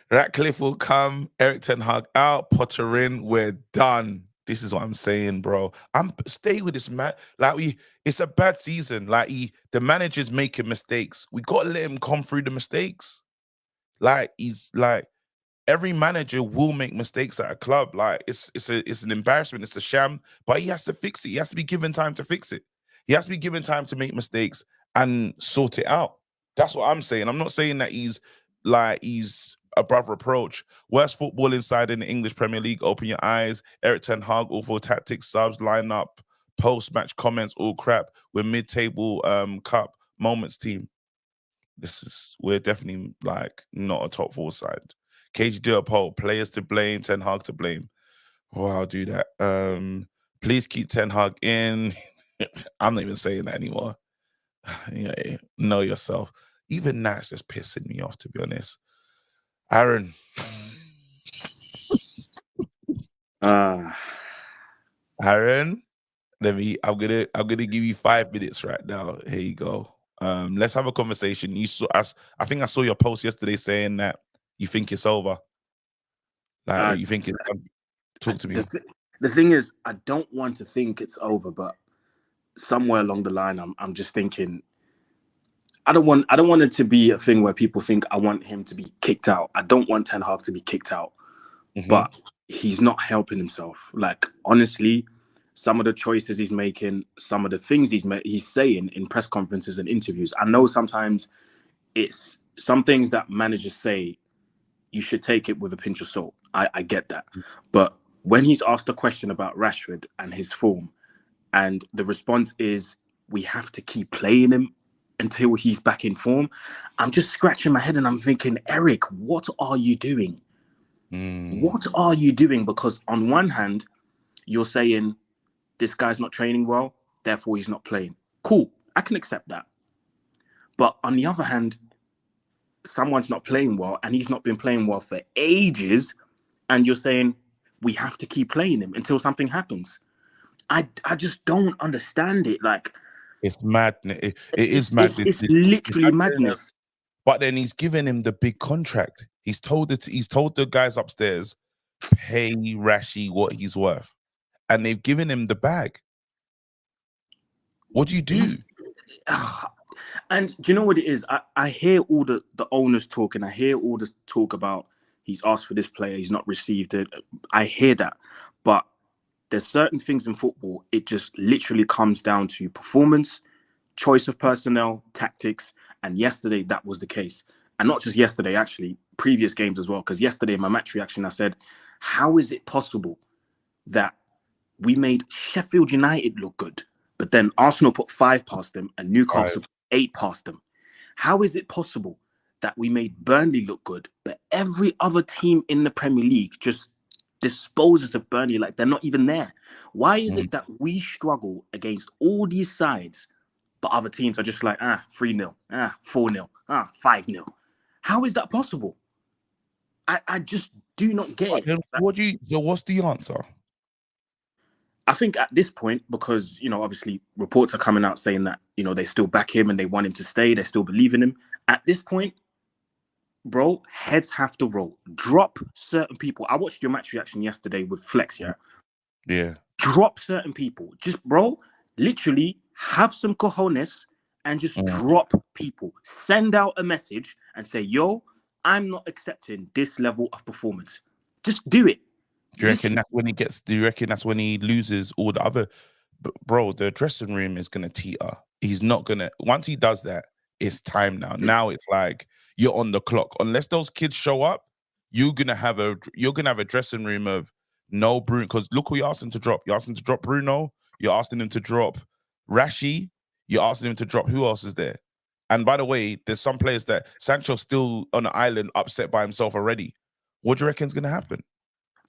Ratcliffe will come, Eric Ten Hag out, Potter in, we're done. This is what I'm saying, bro. Stay with this man. Like it's a bad season. Like the manager's making mistakes. We gotta let him come through the mistakes. Like every manager will make mistakes at a club. Like it's an embarrassment. It's a sham. But he has to fix it. He has to be given time to fix it. He has to be given time to make mistakes and sort it out. That's what I'm saying. I'm not saying that he's above reproach. Worst football inside in the English Premier League. Open your eyes. Eric Ten Hag, awful tactics, subs, lineup, post-match comments, all crap. We're mid-table cup moments team. We're definitely like not a top 4 side. KG do a poll. Players to blame, Ten Hag to blame. Oh, I'll do that. Please keep Ten Hag in. I'm not even saying that anymore. Yeah, know yourself. Even that's just pissing me off, to be honest. Aaron. Aaron, I'm gonna give you 5 minutes right now. Here you go. Let's have a conversation. I think I saw your post yesterday saying that you think it's over. Like, what you thinking? Talk to me. The thing is, I don't want to think it's over, but somewhere along the line, I'm just thinking, I don't want it to be a thing where people think I want him to be kicked out. I don't want Ten Hag to be kicked out, but he's not helping himself. Like, honestly, some of the choices he's making, some of the things he's saying in press conferences and interviews. I know sometimes it's some things that managers say, you should take it with a pinch of salt. I get that. But when he's asked a question about Rashford and his form, and the response is, we have to keep playing him until he's back in form, I'm just scratching my head and I'm thinking, Eric, what are you doing? What are you doing? Because on one hand, you're saying this guy's not training well, therefore he's not playing. Cool, I can accept that. But on the other hand, someone's not playing well and he's not been playing well for ages, and you're saying we have to keep playing him until something happens. I just don't understand it. Like, it's madness. It is madness. It's literally madness. But then he's given him the big contract. He's told the guys upstairs, pay Rashi what he's worth, and they've given him the bag. What do you do? And do you know what it is? I hear all the owners talk, and I hear all the talk about he's asked for this player, he's not received it. I hear that. But there's certain things in football, it just literally comes down to performance, choice of personnel, tactics. And yesterday, that was the case. And not just yesterday, actually, previous games as well. Because yesterday, in my match reaction, I said, how is it possible that we made Sheffield United look good, but then Arsenal put 5 past them and Newcastle put 8 past them? How is it possible that we made Burnley look good, but every other team in the Premier League just disposes of Burnley like they're not even there? Why is it that we struggle against all these sides, but other teams are just like, 3-0, 4-0, 5-0? How is that possible? I just do not get it. So what's the answer? I think at this point, because, obviously reports are coming out saying that, they still back him and they want him to stay, they still believe in him. At this point, bro, heads have to roll. Drop certain people. I watched your match reaction yesterday with Flex, Yeah. Drop certain people. Just, bro, literally have some cojones and just drop people. Send out a message and say, yo, I'm not accepting this level of performance. Just do it. Do you reckon that's when he loses all the other? Bro, the dressing room is going to teeter. He's not going to, once he does that, it's time now. Now it's like you're on the clock. Unless those kids show up, you're gonna have a dressing room of no Bruno. Because look who you asked him to drop. You asked him to drop Bruno. You're asking him to drop Rashi. You're asking him to drop who else is there? And by the way, there's some players that Sancho's still on the island, upset by himself already. What do you reckon's gonna happen?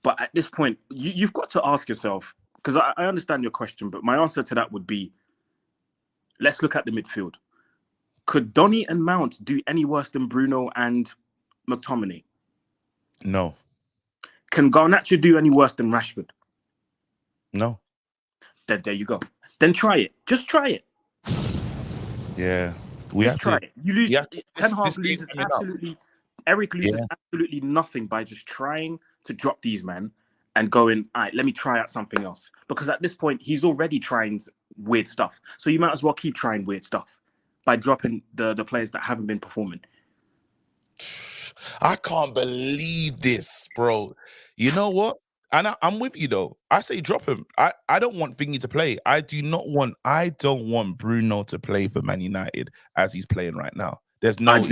But at this point, you've got to ask yourself, because I understand your question, but my answer to that would be, let's look at the midfield. Could Donny and Mount do any worse than Bruno and McTominay? No. Can Garnacho do any worse than Rashford? No. Then there you go. Then try it. Just try it. Yeah. We have to try it. You lose. Yeah. Ten Hag loses absolutely. Eric loses absolutely nothing by just trying to drop these men and going, all right, let me try out something else. Because at this point, he's already trying weird stuff. So you might as well keep trying weird stuff by dropping the players that haven't been performing. I can't believe this, bro. You know what? And I'm with you though. I say drop him. I don't want Thingy to play. I don't want Bruno to play for Man United as he's playing right now. There's no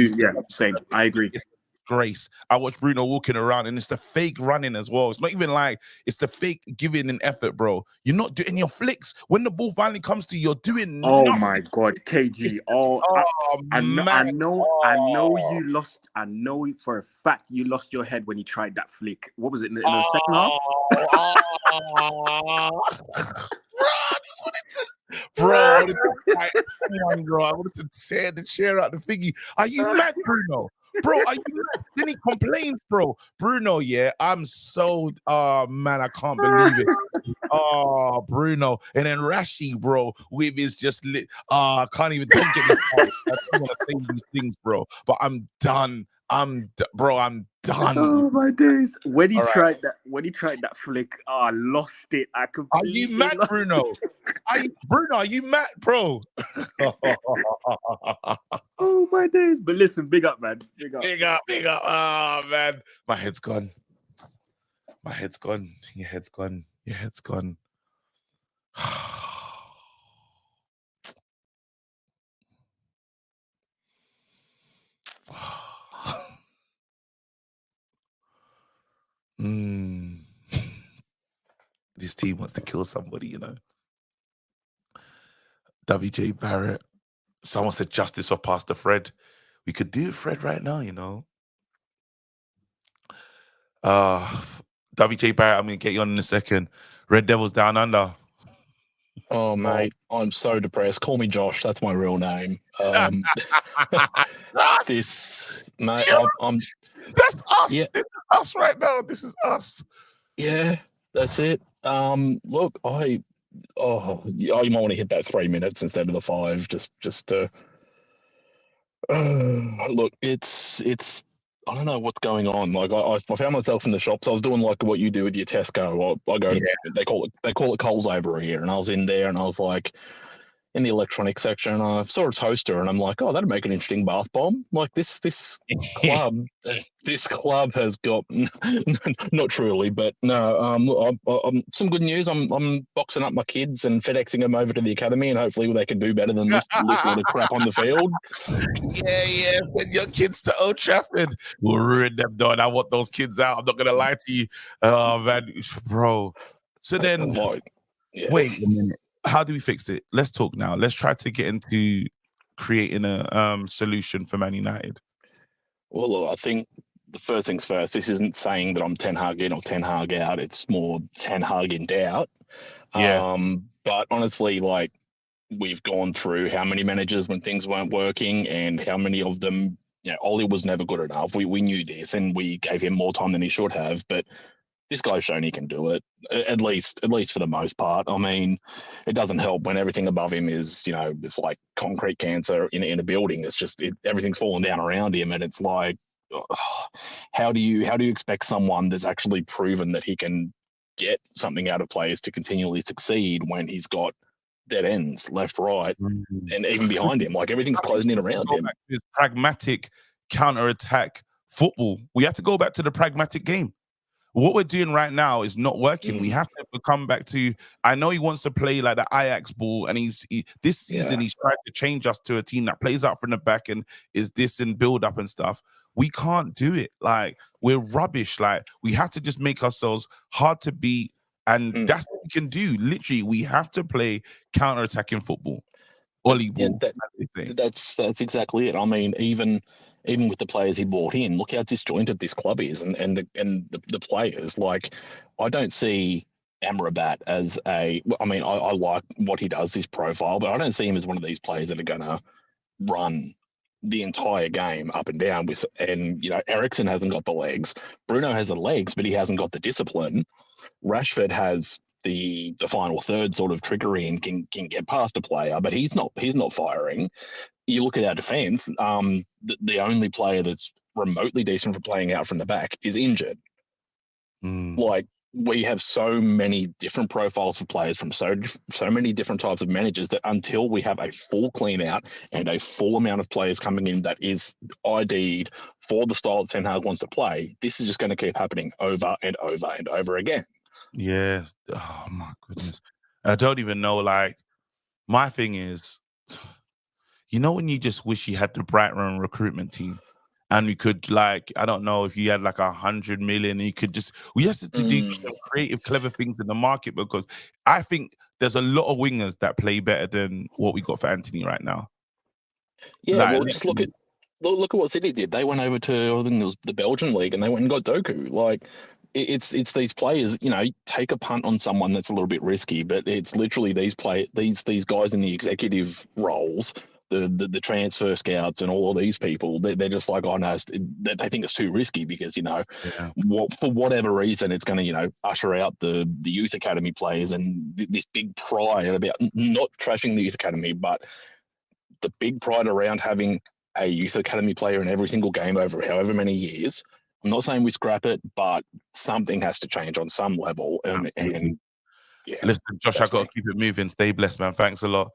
same. I agree. It's grace. I watch Bruno walking around and it's the fake running as well. It's not even like it's the fake giving an effort, bro. You're not doing your flicks. When the ball finally comes to you, you're doing nothing. My God, KG. I know you lost. I know for a fact you lost your head when you tried that flick. What was it in the second half? I wanted to tear the chair out the thingy. Are you mad, Bruno? Bro, are you mad? Then he complains, bro. Bruno, yeah, I'm so, man, I can't believe it. Oh, Bruno. And then Rashi, bro, with his just lit. I can't even don't get me started. I don't want to say these things, bro. But I'm done. bro, I'm done. Oh my days! When he All right. tried that flick, I lost it. I Are completely you mad, lost Bruno? Bruno, are you mad, bro? Oh my days! But listen, big up, man. Big up. Big up. Oh man, my head's gone. My head's gone. Your head's gone. Your head's gone. This team wants to kill somebody, you know. WJ Barrett. Someone said justice for Pastor Fred. We could do Fred right now, you know. WJ Barrett, I'm gonna get you on in a second. Red Devils Down Under. Oh mate, I'm so depressed. Call me Josh. That's my real name. This mate, I'm. That's us. Yeah. This is us right now. This is us. Yeah, that's it. Look, you might want to hit that 3 minutes instead of the 5, just to. Look, it's. I don't know what's going on. Like I found myself in the shops. I was doing like what you do with your Tesco. I go to, they call it Coles over here, and I was in there, and I was like, in the electronics section, and I saw a toaster, and I'm like, oh, that'd make an interesting bath bomb. Like this club, this club has got not truly, but no. Some good news. I'm boxing up my kids and FedExing them over to the academy, and hopefully they can do better than this lot of crap on the field. Yeah. Send your kids to Old Trafford. We'll ruin them, though. And I want those kids out. I'm not gonna lie to you, man, bro. So then, wait a minute. How do we fix it? Let's talk now. Let's try to get into creating a solution for Man United. Well, look, I think the first things first. This isn't saying that I'm Ten Hag in or Ten Hag out. It's more Ten Hag in doubt. Yeah. But honestly, like we've gone through how many managers when things weren't working, and how many of them. You know, Ollie was never good enough. We knew this, and we gave him more time than he should have. But this guy's shown he can do it, at least for the most part. I mean, it doesn't help when everything above him is, you know, it's like concrete cancer in a building. It's just everything's falling down around him, and it's like, how do you expect someone that's actually proven that he can get something out of players to continually succeed when he's got dead ends left, right, and even behind him? Like everything's closing in around him. This pragmatic counter-attack football. We have to go back to the pragmatic game. What we're doing right now is not working. We have to come back to. I know he wants to play like the Ajax ball, and this season he's tried to change us to a team that plays out from the back and is this and build up and stuff. We can't do it. Like we're rubbish. Like we have to just make ourselves hard to beat, and that's what we can do. Literally, we have to play counter-attacking football. Ollie ball. That's exactly it. I mean, even with the players he brought in, look how disjointed this club is, and the players. Like, I don't see Amrabat as a. I mean, I like what he does, his profile, but I don't see him as one of these players that are going to run the entire game up and down. And you know, Eriksen hasn't got the legs. Bruno has the legs, but he hasn't got the discipline. Rashford has the final third sort of trickery and can get past a player, but he's not firing. You look at our defense, the only player that's remotely decent for playing out from the back is injured. Like we have so many different profiles for players from so many different types of managers that until we have a full clean out and a full amount of players coming in that is ID'd for the style that Ten Hag wants to play, this is just going to keep happening over and over and over again. Yes. Oh my goodness. I don't even know. Like my thing is, you know, when you just wish you had the Brighton recruitment team, and we could, like, I don't know if you had like 100 million, and you could just, we have to do some creative, clever things in the market, because I think there's a lot of wingers that play better than what we got for Anthony right now. Yeah, like, well, just look at what City did. They went over to, I think it was the Belgian league, and they went and got Doku. Like, it's these players, you know, take a punt on someone that's a little bit risky, but it's literally these guys in the executive roles, the transfer scouts and all of these people, they're just like, oh no, they think it's too risky because, you know, for whatever reason, it's going to, you know, usher out the youth academy players, and this big pride about not trashing the youth academy, but the big pride around having a youth academy player in every single game over however many years. I'm not saying we scrap it, but something has to change on some level. And yeah, listen, Josh, I got to keep it moving. Stay blessed, man. Thanks a lot.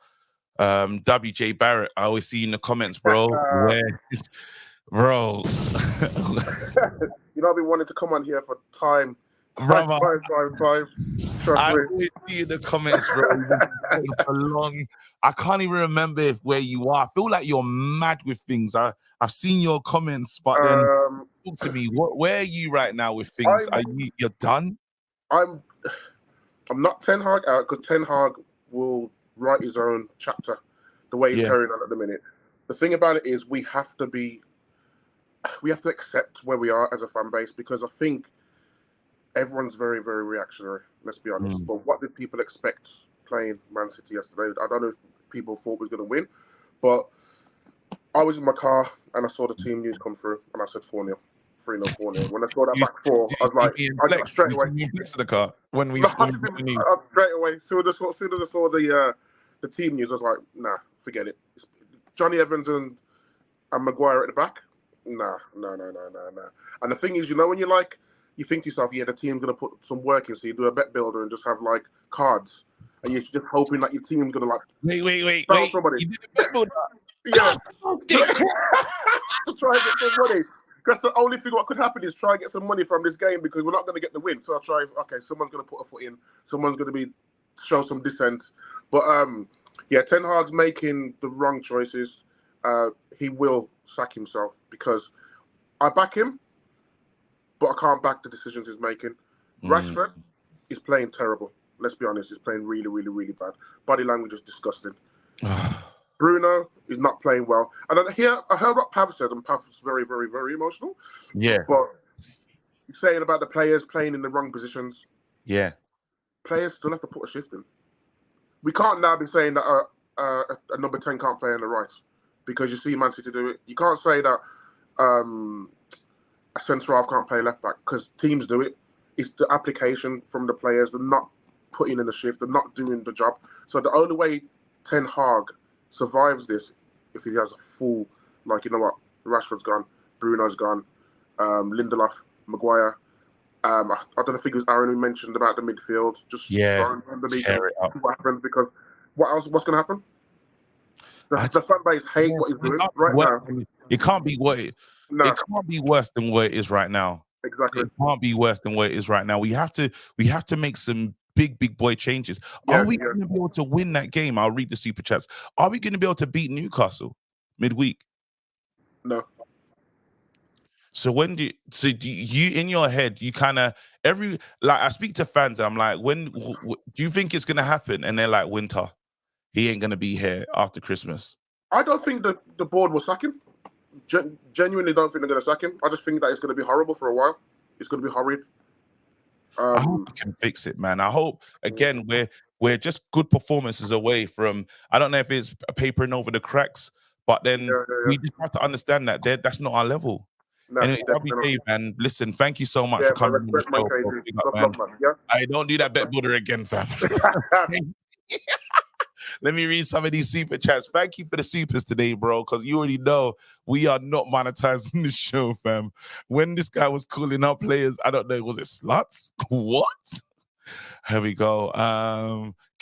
WJ Barrett, I always see you in the comments, bro. Bro. You know, I've been wanting to come on here for time. Brother. Time. Trust I me. always see you in the comments, bro. For long. I can't even remember where you are. I feel like you're mad with things. I've seen your comments, but then talk to me. Where are you right now with things? You're done? I'm not Ten Hag out, because Ten Hag will write his own chapter the way he's carrying on at the minute. The thing about it is we have to accept where we are as a fan base, because I think everyone's very, very reactionary, let's be honest. But what did people expect playing Man City yesterday? I don't know if people thought we was going to win, but I was in my car and I saw the team news come through and I said 4-0. 3-0, 4-0. When I saw that back four, I was like, I got straight away. To the car when we straight away. As soon as I saw the team news, I was like, nah, forget it. Johnny Evans and Maguire at the back. Nah. And the thing is, you know, when you think to yourself, yeah, the team's gonna put some work in, so you do a bet builder and just have like cards, and you're just hoping that your team's gonna like wait. somebody. You did a bet builder? Yeah. To try and get some money. That's the only thing what could happen is try and get some money from this game, because we're not going to get the win. So I'll try, okay, someone's going to put a foot in. Someone's going to show some dissent. But, yeah, Ten Hag's making the wrong choices. He will sack himself, because I back him, but I can't back the decisions he's making. Rashford is playing terrible. Let's be honest. He's playing really, really, really bad. Body language is disgusting. Bruno is not playing well. And I heard what Pav said, and Pav was very, very, very emotional. Yeah. But he's saying about the players playing in the wrong positions. Yeah. Players still have to put a shift in. We can't now be saying that a number 10 can't play on the right, because you see Man City do it. You can't say that a centre-half can't play left back, because teams do it. It's the application from the players. They're not putting in the shift. They're not doing the job. So the only way Ten Hag survives this, if he has a full, like, you know what, Rashford's gone, Bruno's gone, Lindelof, Maguire. I don't know if it was Aaron who mentioned about the midfield. Just underneath what happens, because what's going to happen? The fan base hate what he's doing right now. It can't be it can't be worse than what it is right now. Exactly. It can't be worse than what it is right now. We have to make some big boy changes. Are we going to be able to win that game? I'll read the super chats. Are we going to be able to beat Newcastle midweek? No. So do you in your head, you kind of I speak to fans and I'm like, when do you think it's going to happen? And they're like, winter, he ain't going to be here after Christmas. I don't think the board will sack him. Genuinely don't think they're going to sack him. I just think that it's going to be horrible for a while. It's going to be horrid. I hope we can fix it, man. I hope, again, we're just good performances away from, I don't know if it's papering over the cracks, but then we just have to understand that that's not our level. No, anyway, Dave, man, listen, thank you so much for coming on the show. I don't do that bet builder again, fam. Let me read some of these super chats. Thank you for the supers today, bro, because you already know we are not monetizing the show, fam. When this guy was calling out players, I don't know, was it sluts? What? Here we go.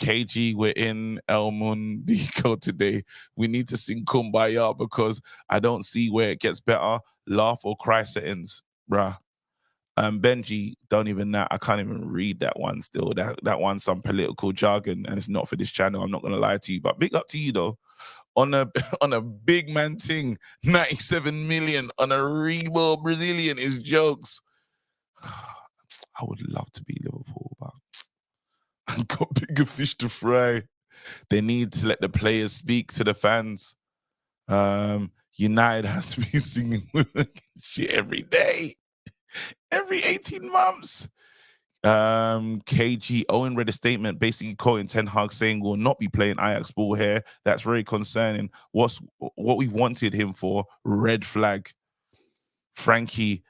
KG, we're in El Mundico today. We need to sing Kumbaya because I don't see where it gets better. Laugh or cry settings, bruh. Benji, don't even that. I can't even read that one still. That one's some political jargon, and it's not for this channel. I'm not gonna lie to you, but big up to you though. On a big man thing, 97 million on a real Brazilian is jokes. I would love to be Liverpool, but I've got bigger fish to fry. They need to let the players speak to the fans. United has to be singing shit every day. Every 18 months. KG Owen read a statement basically quoting Ten Hag saying we'll not be playing Ajax ball here. That's very concerning. What we wanted him for, red flag. Frankie,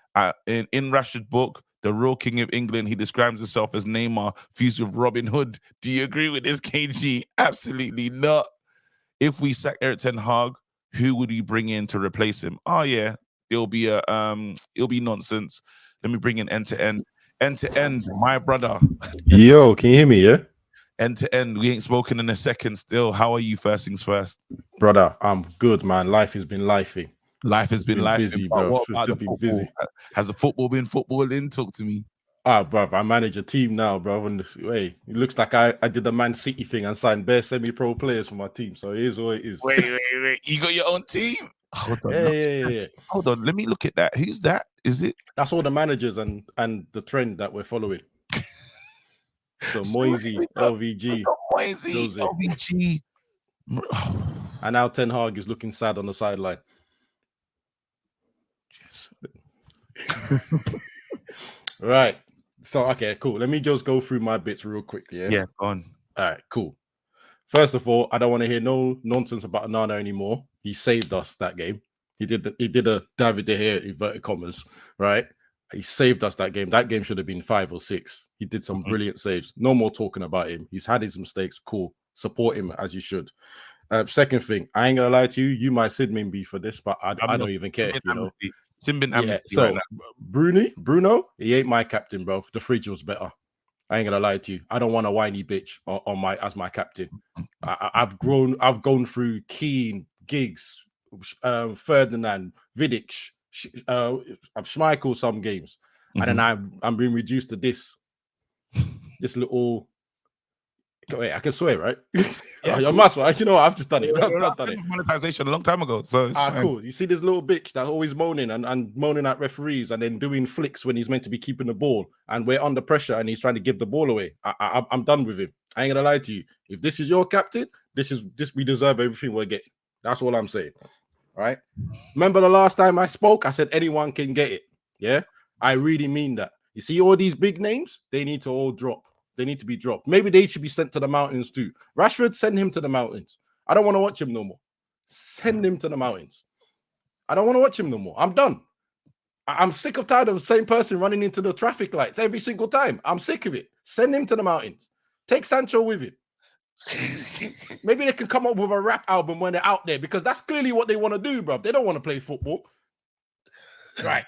in Rashford's book, The Real King of England, he describes himself as Neymar fused with Robin Hood. Do you agree with this, KG? Absolutely not. If we sack Eric Ten Hag, Who would you bring in to replace him? Oh yeah, it'll be nonsense. Let me bring in end to end. End to end, my brother. Yo, can you hear me? Yeah. End to end. We ain't spoken in a second still. How are you? First things first. Brother, I'm good, man. Life has been lifing. Life has been busy, bro. What about the been football? busy. Has the football been footballing? Talk to me. Bro, I manage a team now, bro. And it looks like I did the Man City thing and signed bare semi-pro players for my team. So it is what it is. Wait. You got your own team? Hold on. Yeah. Hold on. Let me look at that. Who's that? Is it? That's all the managers and the trend that we're following. So Moisey, LVG, Moisey, LVG. And now Ten Hag is looking sad on the sideline. Yes. Right. So, okay, cool. Let me just go through my bits real quick. Yeah. Yeah, go on. All right, cool. First of all, I don't want to hear no nonsense about Onana anymore. He saved us that game. He did a David De Gea inverted commas, right? He saved us that game. That game should have been 5 or 6. He did some brilliant saves. No more talking about him. He's had his mistakes. Cool. Support him as you should. Second thing, I ain't gonna lie to you. You might Sidman be for this, but I don't even care. You know. So right Bruno, he ain't my captain, bro. The fridge was better. I ain't gonna lie to you. I don't want a whiny bitch as my captain. I've gone through Keane, Giggs, Ferdinand, Vidic, Schmeichel some games, and then I'm being reduced to this little. Wait, I can swear, right? Yeah, you must, right? You know what? I've just done it. I've done it. Monetization a long time ago. So it's cool. You see this little bitch that's always moaning and moaning at referees and then doing flicks when he's meant to be keeping the ball and we're under pressure and he's trying to give the ball away. I'm done with him. I ain't gonna lie to you. If this is your captain, this we deserve everything we're getting. That's all I'm saying. All right. Remember the last time I spoke, I said anyone can get it. Yeah, I really mean that. You see all these big names, they need to all drop. They need to be dropped. Maybe they should be sent to the mountains too. Rashford, send him to the mountains. I don't want to watch him no more. Send him to the mountains. I don't want to watch him no more. I'm done. I'm sick of tired of the same person running into the traffic lights every single time. I'm sick of it. Send him to the mountains. Take Sancho with him. Maybe they can come up with a rap album when they're out there because that's clearly what they want to do, bro. They don't want to play football. Right.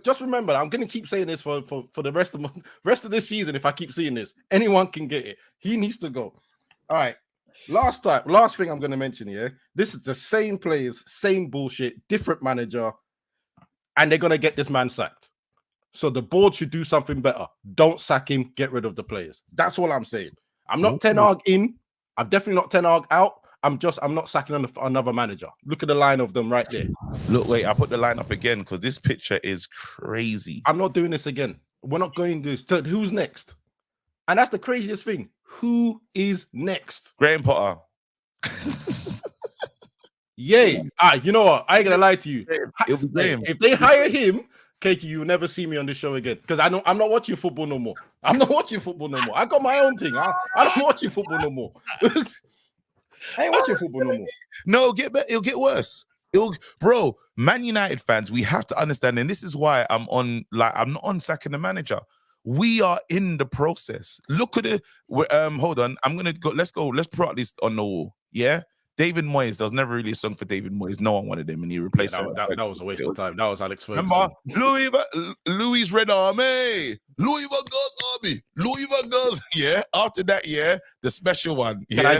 Just remember, I'm going to keep saying this for the rest of this season. If I keep seeing this, anyone can get it. He needs to go. All right. Last thing I'm going to mention here. This is the same players, same bullshit, different manager, and they're going to get this man sacked. So the board should do something better. Don't sack him. Get rid of the players. That's all I'm saying. I'm not Ten Hag in. I'm definitely not Ten Hag out. I'm not sacking another manager. Look at the line of them right there. Look, wait, I put the line up again because this picture is crazy. I'm not doing this again. We're not going to this. Who's next? And that's the craziest thing. Who is next? Graham Potter. Yay. You know what? I ain't gonna lie to you. If they hire him, Katie, you'll never see me on the show again. Because I'm not watching football no more. I got my own thing. I'm not watching football no more. I ain't watching football no more. No, it'll get worse. Bro, Man United fans, we have to understand, and this is why I'm not on sacking the manager. We are in the process. Look at it. Hold on. Let's put out this on the wall. Yeah. David Moyes. There was never really a song for David Moyes. No one wanted him, and he replaced him. That was a waste of time. That was Alex Ferguson. Remember Louis Red Army, Louis Van Gaal Army, Louis Van Gaal. Yeah. After that, yeah, the special one. Yeah?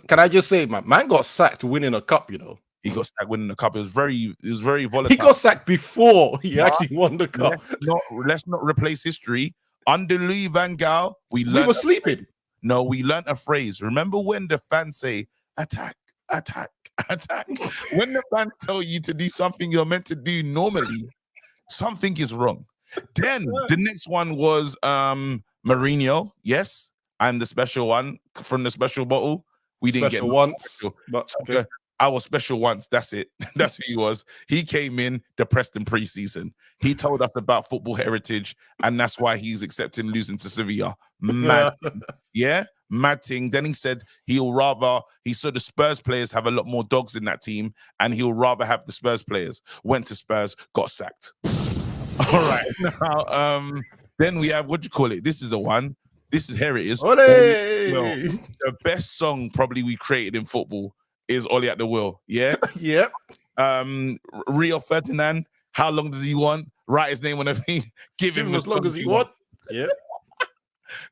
Can I just say, man got sacked winning a cup. You know, he got sacked winning the cup. It was very volatile. He got sacked before he actually won the cup. Let's not replace history. Under Louis Van Gaal, we were sleeping. No, we learned a phrase. Remember when the fans say attack, attack, attack? When the fans tell you to do something you're meant to do normally, something is wrong. Then the next one was Mourinho, yes, and the special one from the special bottle. We didn't get once, but okay. I was special once. That's it. That's who he was. He came in depressed in preseason. He told us about football heritage, and that's why he's accepting losing to Sevilla. Mad, yeah, mad thing. Then he said he saw the Spurs players have a lot more dogs in that team, and he'll rather have the Spurs players. Went to Spurs, got sacked. All right. Now, then we have, what do you call it? This is the one. This is, here it is. Well, the best song probably we created in football. is Oli at the wheel. Yeah. Yep. Rio Ferdinand, how long does he want? Write his name on a thing. Give him as long as he wants. Yeah.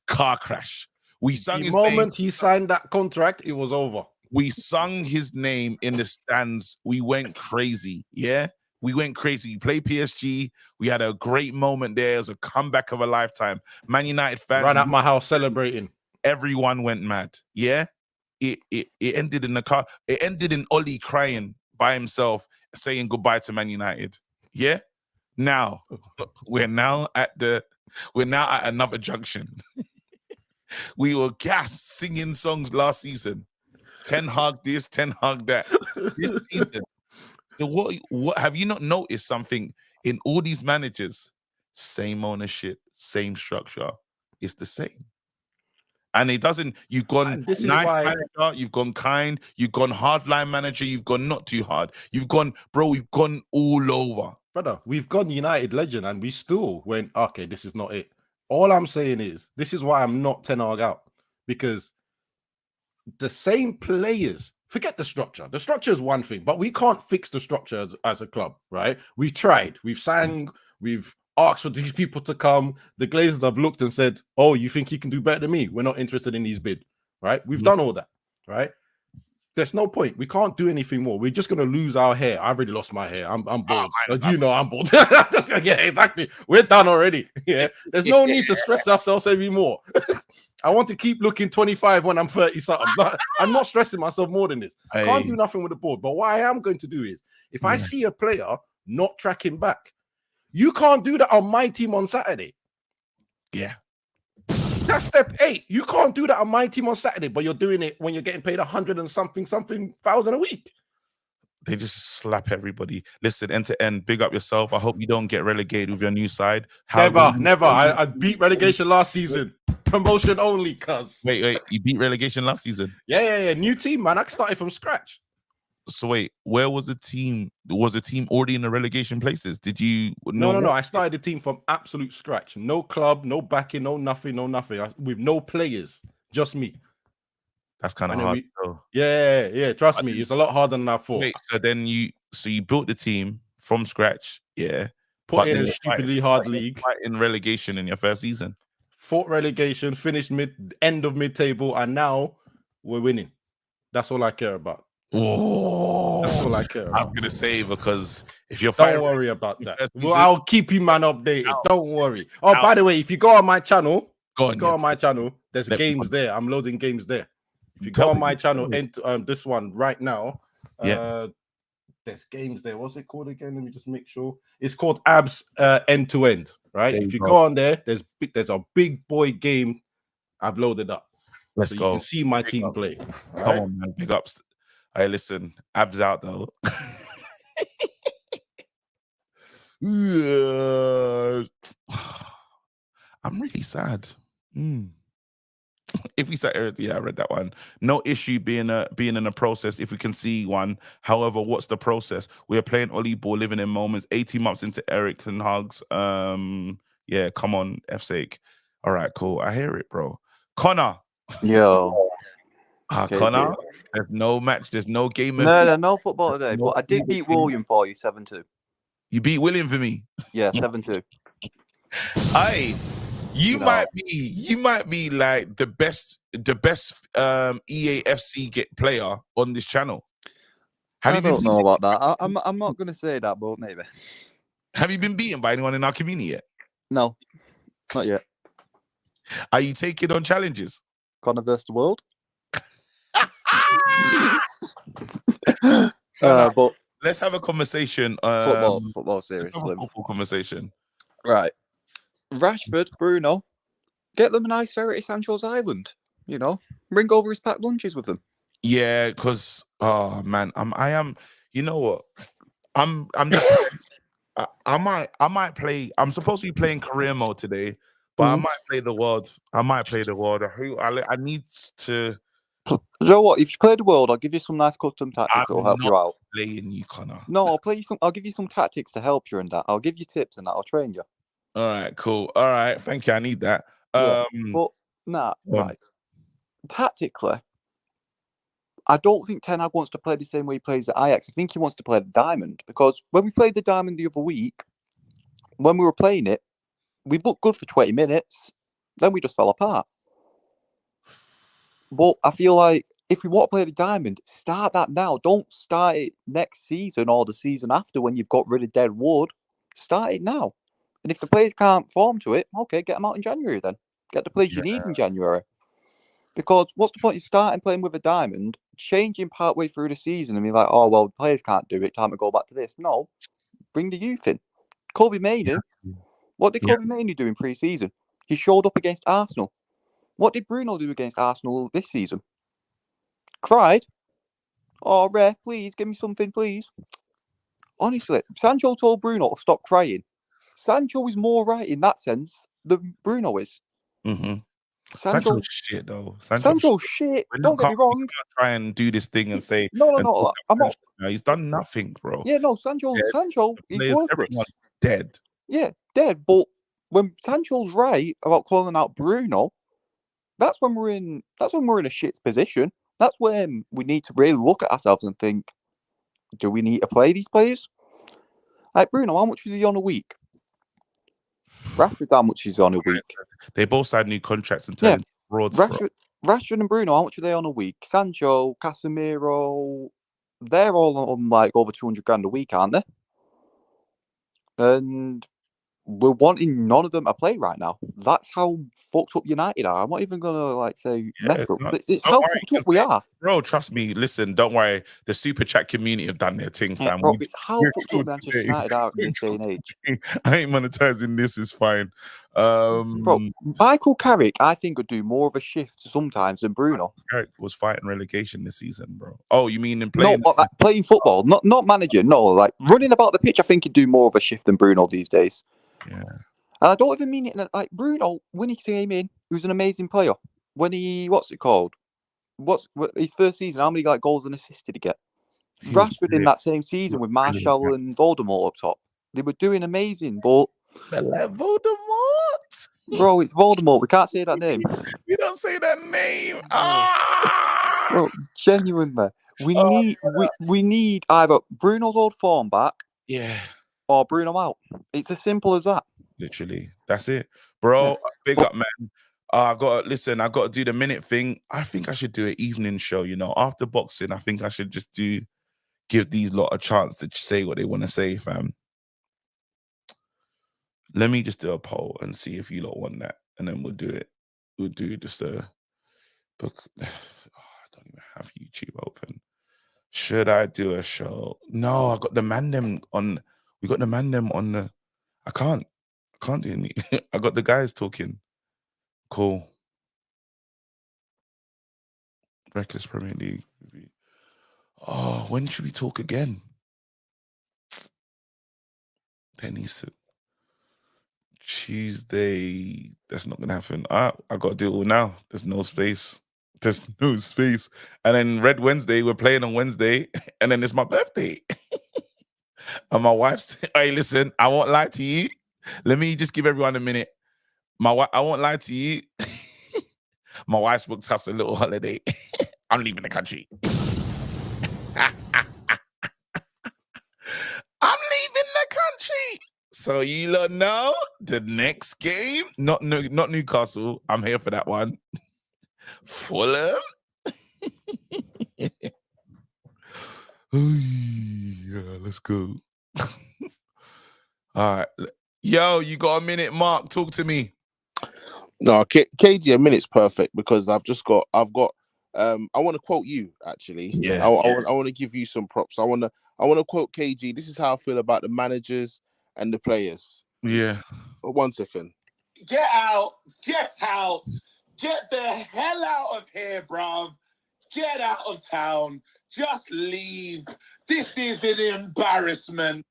Car crash. We sung The his moment name. he signed that contract, it was over. We sung his name in the stands. We went crazy. Yeah. We went crazy. We played PSG. We had a great moment there. It was a comeback of a lifetime. Man United fans ran out my house celebrating. Everyone went mad. Yeah. It ended in the car. It ended in Oli crying by himself, saying goodbye to Man United. Yeah. Now we're now at another junction. We were gassed singing songs last season. Ten Hag this, Ten Hag that. This season. So what have you not noticed something in all these managers? Same ownership, same structure. It's the same. And it doesn't, you've gone this is nice why, manager, you've gone kind, you've gone hardline manager, you've gone not too hard. You've gone, bro, we've gone all over. Brother, we've gone United legend and we still went, okay, this is not it. All I'm saying is, this is why I'm not Ten Hag out. Because the same players, forget the structure. The structure is one thing, but we can't fix the structure as a club, right? We've tried. We've sang. We've asked for these people to come. The Glazers have looked and said, oh, you think you can do better than me? We're not interested in these bid, right? We've done all that, right? There's no point. We can't do anything more. We're just going to lose our hair. I've already lost my hair. I'm bald. You know I'm bald. Yeah, exactly. We're done already. Yeah. There's no need to stress ourselves anymore. I want to keep looking 25 when I'm 30-something. I'm not stressing myself more than this. I can't do nothing with the board. But what I am going to do is, if I see a player not tracking back, you can't do that on my team on Saturday. Yeah. That's step 8. You can't do that on my team on Saturday, but you're doing it when you're getting paid 100 and something thousand a week. They just slap everybody. Listen, end to end, big up yourself. I hope you don't get relegated with your new side. Never. I beat relegation last season. Promotion only, cuz. Wait. You beat relegation last season? Yeah. New team, man. I started from scratch. So wait, where was the team? Was the team already in the relegation places? Did you? No. I started the team from absolute scratch. No club, no backing, no nothing. With no players, just me. That's kind of hard. Yeah. Trust me, it's a lot harder than I thought. Wait, so then you built the team from scratch, yeah. Put in a stupidly hard league. In relegation in your first season. Fought relegation, finished end of mid-table, and now we're winning. That's all I care about. Oh, that's all I care about. I'm gonna say, because if you're don't worry about that. Well, I'll keep you man updated. Don't worry. Oh, by the way, if you go on my channel, there's games there. I'm loading games there. If you go on my channel, this one right now, there's games there. What's it called again? Let me just make sure. It's called Abs End to End. Right? If you go on there, there's a big boy game I've loaded up. Let's go. You can see my team play. Come on, man. Big ups. Hey, listen, Abs out though. I'm really sad. If we say, I read that one. No issue being in a process if we can see one. However, what's the process? We are playing Oli ball, living in moments. 18 months into Eric and Hugs. Yeah, come on, F's sake. All right, cool. I hear it, bro. Connor. Yo. Connor. There's no match. There's no game. No football today. But I did beat William for you 7-2. You beat William for me. Yeah, 7-2. Hey. You might be like the best EAFC player on this channel. I don't know about that. I'm not going to say that, but maybe. Have you been beaten by anyone in our community yet? No, not yet. Are you taking on challenges? Connor versus the world. But let's have a conversation. Football seriously. Football conversation. Right. Rashford, Bruno, get them a nice ferry to Sancho's Island. You know, bring over his packed lunches with them. Yeah, because man, I am. You know what? I might play. I'm supposed to be playing career mode today, but I might play the world. I need to. You know what? If you play the world, I'll give you some nice custom tactics that'll help you out. Playing you, Connor. No, I'll give you some tactics to help you in that. I'll give you tips and that. I'll train you. All right, cool. All right, thank you. I need that. But right. Tactically, I don't think Ten Hag wants to play the same way he plays at Ajax. I think he wants to play the Diamond, because when we played the Diamond the other week, when we were playing it, we looked good for 20 minutes, then we just fell apart. But I feel like if we want to play the Diamond, start that now. Don't start it next season or the season after when you've got rid of dead wood. Start it now. And if the players can't form to it, okay, get them out in January then. Get the players you need in January. Because what's the point of starting playing with a Diamond, changing partway through the season and be like, oh, well, the players can't do it, time to go back to this. No, bring the youth in. Kobe Mainoo. What did Kobe Mainoo do in pre-season? He showed up against Arsenal. What did Bruno do against Arsenal this season? Cried. Oh, ref, please, give me something, please. Honestly, Sancho told Bruno to stop crying. Sancho is more right in that sense than Bruno is. Sancho's shit, though. Sancho's shit. Don't get me wrong. We can't try and do this thing and say... No. I'm not... No, he's done nothing, bro. Yeah, no, Sancho is worthless. Everyone's dead. Yeah, dead. But when Sancho's right about calling out Bruno, that's when we're in a shit position. That's when we need to really look at ourselves and think, do we need to play these players? Like Bruno, how much is he on a week? Rashford, how much is he on a week? They both signed new contracts and turned into frauds, Rashford and Bruno, how much are they on a week? Sancho, Casemiro, they're all on like over 200 grand a week, aren't they? And we're wanting none of them to play right now. That's how fucked up United are. I'm not even gonna like say mess up. It's how fucked up we are. Bro, trust me. Listen, don't worry. The super chat community have done their thing, fam. Bro, it's how fucked up Manchester United are in this day and age. I ain't monetizing this. Is fine. Bro, Michael Carrick, I think, would do more of a shift sometimes than Bruno. Carrick was fighting relegation this season, bro. Oh, you mean in playing? No, like playing football, not managing. No, like running about the pitch. I think he'd do more of a shift than Bruno these days. Yeah. And I don't even mean it like Bruno, when he came in, he was an amazing player. When he, what's it called? What's his first season? How many like goals and assists did he get? Rashford in that same season with Martial and Voldemort up top. They were doing amazing, but Voldemort, bro, it's Voldemort. We can't say that name. We don't say that name. Bro, genuinely, we need either Bruno's old form back, or Bruno out. It's as simple as that. Literally, that's it, bro. Big up, man. I got to do the minute thing. I think I should do an evening show. You know, after boxing, I think I should just give these lot a chance to say what they want to say, fam. Let me just do a poll and see if you lot want that, and then we'll do it. We'll do just a book. I don't even have YouTube open. Should I do a show? No, I got the man them on. We got the man them on the. I can't do any. I got the guys talking. Cool. Reckless Premier League. Oh, when should we talk again? That needs to. Tuesday. That's not gonna happen. I got to do it all now. There's no space. There's no space. And then Red Wednesday, we're playing on Wednesday, and then it's my birthday. And my wife's. Hey, listen, I won't lie to you. Let me just give everyone a minute. I won't lie to you. My wife's booked us a little holiday. I'm leaving the country. I'm leaving the country. So you lot know the next game, not Newcastle. I'm here for that one. Fulham. Yeah, let's go. All right. Yo, you got a minute, Mark? Talk to me. No, KG, a minute's perfect because I want to quote you actually. Yeah. I want to give you some props. I want to quote KG. This is how I feel about the managers and the players. Yeah. 1 second. Get out. Get the hell out of here, bruv. Get out of town. Just leave. This is an embarrassment.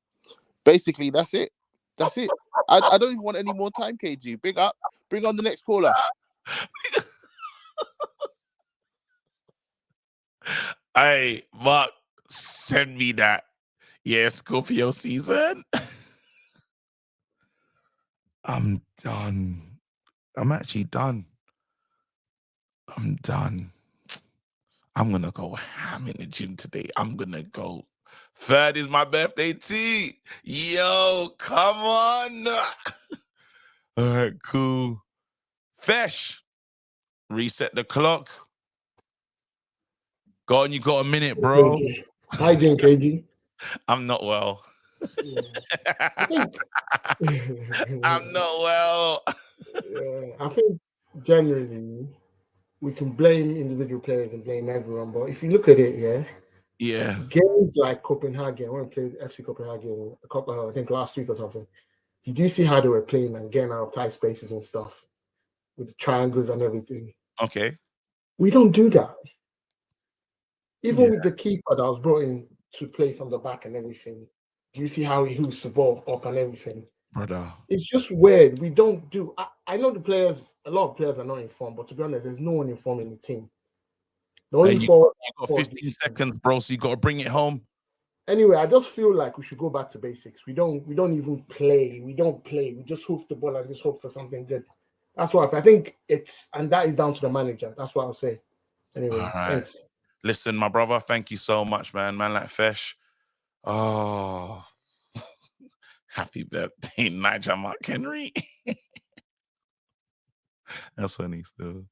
Basically, that's it. That's it. I don't even want any more time, KG. Big up. Bring on the next caller. Hey, Mark, send me that. Yeah, Scorpio season. I'm done. I'm actually done. I'm done. I'm gonna go ham in the gym today. I'm gonna go. Third is my birthday too. Yo, come on. All right, cool. Fesh, reset the clock. Go on, you got a minute, bro. How you doing, KG? I'm not well. I think I'm not well. I think generally we can blame individual players and blame everyone, but if you look at it, Yeah. games like Copenhagen, when we played FC Copenhagen a couple, I think last week or something, did you see how they were playing and getting out of tight spaces and stuff with the triangles and everything? Okay. We don't do that. Even with the keeper that was brought in to play from the back and everything, do you see how he hooks the ball up and everything? Brother. It's just weird. We don't do. I know the players. A lot of players are not informed, but to be honest, there's no one informed in the team. The only You got 15 seconds, bro. So you got to bring it home. Anyway, I just feel like we should go back to basics. We don't even play. We don't play. We just hoof the ball and just hope for something good. That's what I think and that is down to the manager. That's what I'll say. Anyway, All right. thanks. Listen, my brother, thank you so much, man. Man like Fesh. Oh, happy birthday, Nigel Mark Henry. That's funny still.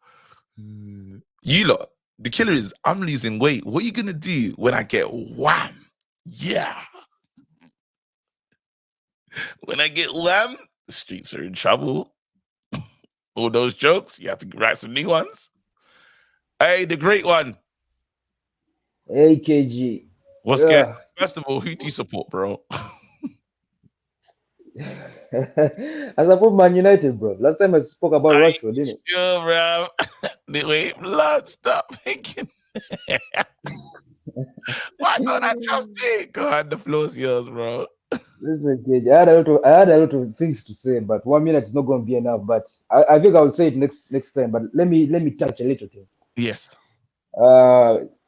You lot, the killer is I'm losing weight. What are you gonna do when I get wham? Yeah. When I get wham, the streets are in trouble. All those jokes, you have to write some new ones. Hey, the great one. Hey, KG. What's good? First of all, who do you support, bro? I support Man United, bro. Last time I spoke about Rashford, didn't it? Sure, bro. Wait, blood, stop thinking. Why don't I trust you? Go ahead, the floor's yours, bro. Listen, KG, I had a lot of things to say, but 1 minute is not going to be enough. But I think I will say it next time. But let me touch a little thing. Yes.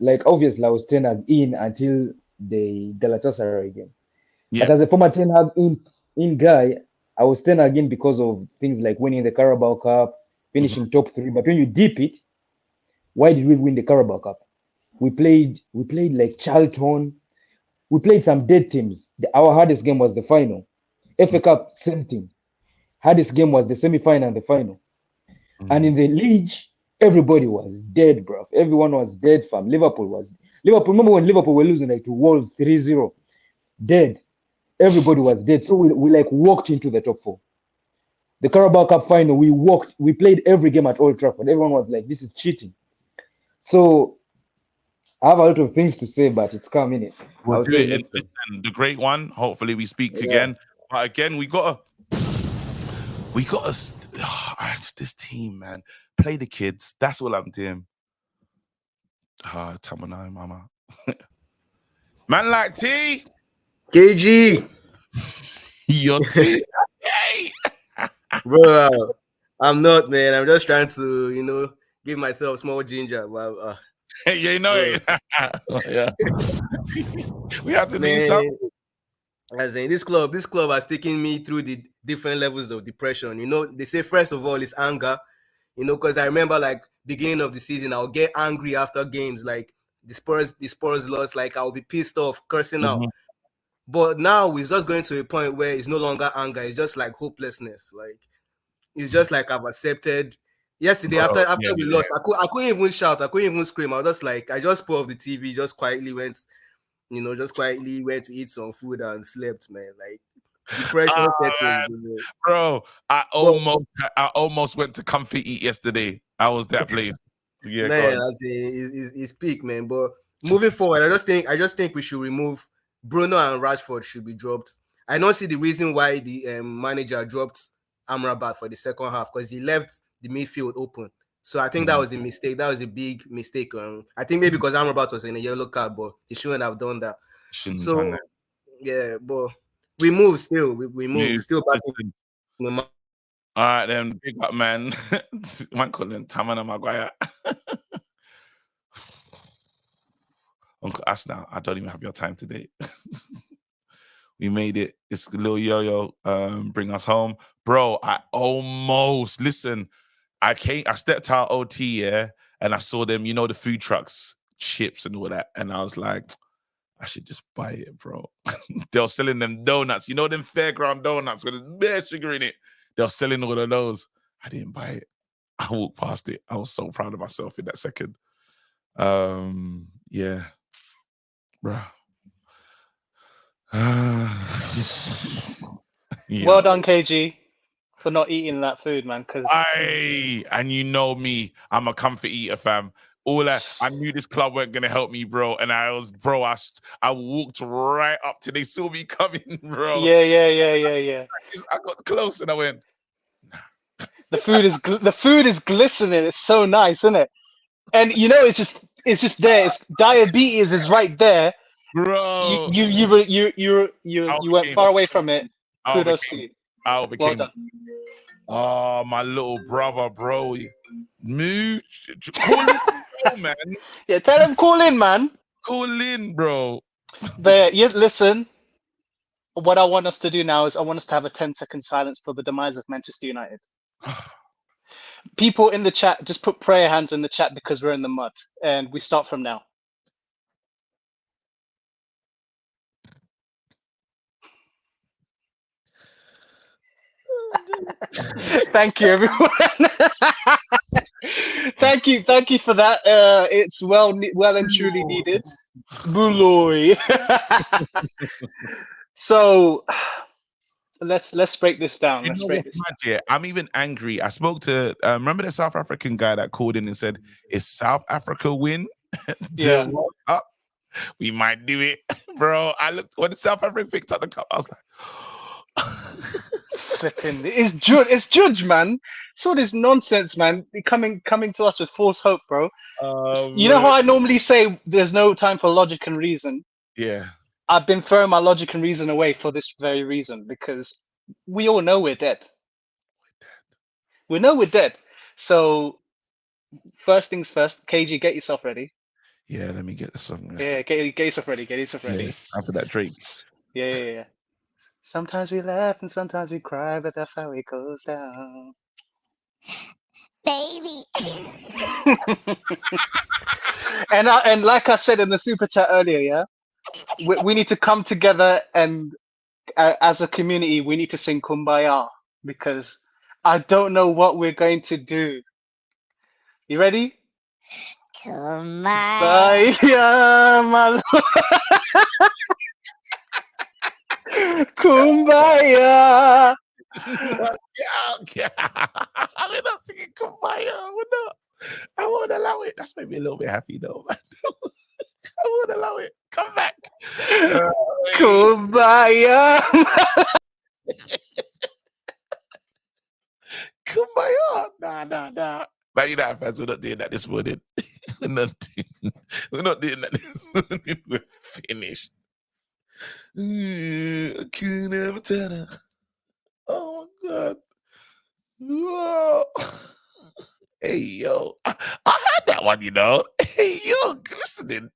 Like obviously I was Ten Hag in until the Galatasaray game. Yeah. But as a former Ten Hag in guy, I was Ten Hag in because of things like winning the Carabao Cup, finishing top 3. But when you deep it, why did we win the Carabao Cup? We played like Charlton. We played some dead teams. Our hardest game was the final. FA Cup, same thing. Hardest game was the semi-final and the final. And in the league, everybody was dead, bro. Everyone was dead, fam. Liverpool. Remember when Liverpool were losing like to Wolves 3-0? Dead. Everybody was dead. So we like walked into the top 4. The Carabao Cup final, we played every game at Old Trafford. Everyone was like, this is cheating. So I have a lot of things to say, but it's coming. We'll do it. Listen, the great one. Hopefully we speak again. But again, we gotta this team, man. Play the kids. That's all I'm doing. Tamanai, mama. Man like T. KG. Your T. Hey. Bro, I'm not, man. I'm just trying to, give myself small ginger. But, you know it. Yeah. We have to do something. As in this club has taken me through the different levels of depression. They say first of all is anger. Because I remember like beginning of the season, I'll get angry after games, like the Spurs lost, like I'll be pissed off, cursing out. But now it's just going to a point where it's no longer anger, it's just like hopelessness. Like it's just like I've accepted. Yesterday, after we lost, I couldn't even shout, I couldn't even scream. I just put off the TV, just quietly went to eat some food and slept, man. Like depression setting, bro. I almost went to comfy eat yesterday. I was that place. Yeah, man, it's peak, man. But moving forward, I just think we should remove Bruno and Rashford should be dropped. I don't see the reason why the manager dropped Amrabat for the second half because he left the midfield open. So I think that was a mistake. That was a big mistake. I think maybe because Amrabat was in a yellow card, but he shouldn't have done that. Yeah, but we move still. We move. We're still back in the. All right, then big up, man. Man calling Tamana Maguire. Uncle Asna, I don't even have your time today. We made it. It's little yo-yo. Bring us home. Bro, I stepped out OT, and I saw them, the food trucks chips and all that. And I was like, I should just buy it, bro. They were selling them donuts. You know them fairground donuts with bare sugar in it? They were selling all of those. I didn't buy it. I walked past it. I was so proud of myself in that second. Yeah. Bro. Well done, KG, for not eating that food, man. Because and you know me, I'm a comfort eater, fam. I knew this club weren't gonna help me, bro. And I walked right up till they saw me coming, bro. Yeah. I got close and I went. The food is glistening. It's so nice, isn't it? And you know, it's just there. It's diabetes is right there, bro. You went far away from it. Kudos to you. Well done. Oh, my little brother, bro. Move. Call in, man. Yeah, tell him call in, man. Call in, bro. But yeah, listen. What I want us to do now is I want us to have a 10-second silence for the demise of Manchester United. People in the chat, just put prayer hands in the chat because we're in the mud. And we start from now. Thank you, everyone. Thank you for that. It's well and truly needed. Buloy. So let's break this down. Let's break this down. Yeah, I'm even angry. I spoke to remember the South African guy that called in and said, "Is South Africa win Yeah. the World Cup? We might do it, bro." I looked when South Africa picked up the cup. I was like, "Flipping, it's judge, man. It's all this nonsense, man. Coming to us with false hope, bro. You know how I normally say there's no time for logic and reason. Yeah." I've been throwing my logic and reason away for this very reason, because we all know we're dead. We know we're dead. So first things first, KG, get yourself ready. Yeah, let me get the song. Yeah, get yourself ready. Get yourself ready. Yeah, after that Drake. Yeah. Sometimes we laugh and sometimes we cry, but that's how it goes down. Baby. And like I said in the super chat earlier, yeah, we need to come together and as a community, we need to sing Kumbaya, because I don't know what we're going to do. You ready? Kumbaya. Kumbaya. We're not singing Kumbaya. We're not. I won't allow it. That's made me a little bit happy though, man. I won't allow it. Come back. Kumbaya. Kumbaya. Nah. Man United fans, we're not doing that this morning. We're not doing that this morning. We're finished. I could never tell her. Oh my God. Whoa. Hey, yo. I had that one, you know. Hey, yo, listening.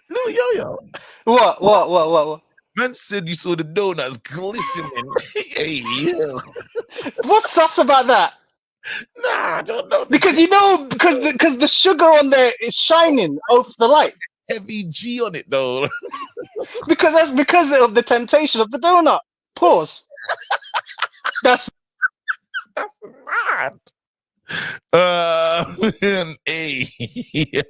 Little yo. What? Man said you saw the donuts glistening. Hey, yo. What's sus about that? Nah, I don't know. Because because the sugar on there is shining off the light. Heavy G on it though. Because of the temptation of the donut. Pause. That's mad. Hey, yo.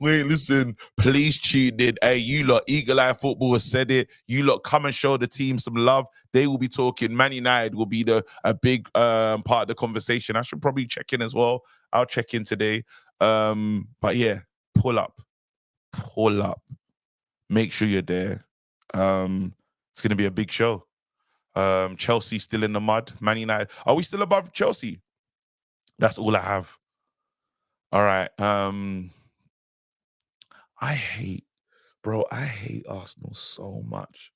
Wait, listen, please tune in. Hey, you lot, Eagle Eye Football has said it. You lot come and show the team some love. They will be talking. Man United will be a big part of the conversation. I should probably check in as well. I'll check in today. But yeah, pull up. Make sure you're there. It's gonna be a big show. Chelsea still in the mud. Man United. Are we still above Chelsea? That's all I have. All right. I hate Arsenal so much.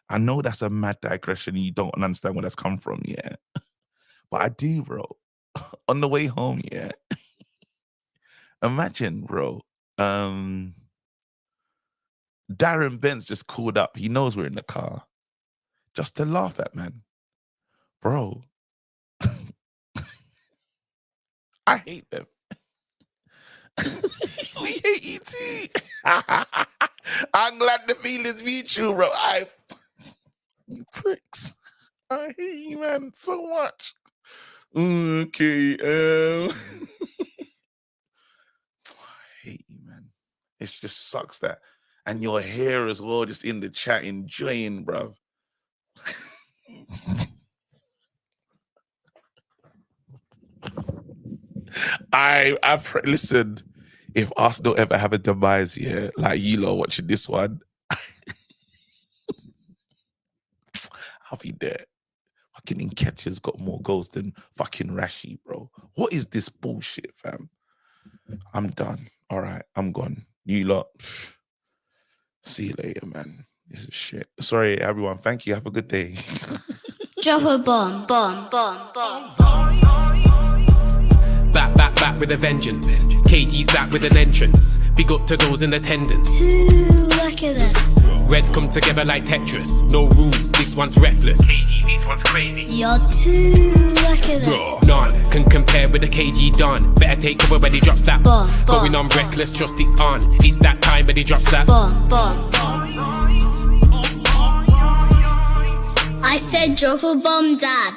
I know that's a mad digression. You don't understand where that's come from, yeah. But I do, bro. On the way home, yeah. Imagine, bro. Darren Benz just called up. He knows we're in the car. Just to laugh at, man. Bro. I hate them. We hate you too. I'm glad the feeling's mutual, bro. You pricks. I hate you, man, so much. Okay. I hate you, man. It just sucks that. And you're here as well, just in the chat, enjoying, bruv. Listen, if Arsenal ever have a demise here, like you lot watching this one, I'll be there. Fucking Nketiah's got more goals than fucking Rashi, bro. What is this bullshit, fam? I'm done. All right, I'm gone. You lot, see you later, man. This is shit. Sorry, everyone. Thank you. Have a good day. Drop a bomb, bomb, bomb, bomb. Back with a vengeance. KG's back with an entrance. Big up to those in attendance. Look at that. Reds come together like Tetris. No rules, this one's reckless. KG, this one's crazy. You're too lucky that. None can compare with the KG done. Better take cover when he drops that. Bomb, Going bomb, on reckless, trust it's on. It's that time when he drops that. Bomb, bomb. I said drop a bomb, Dad.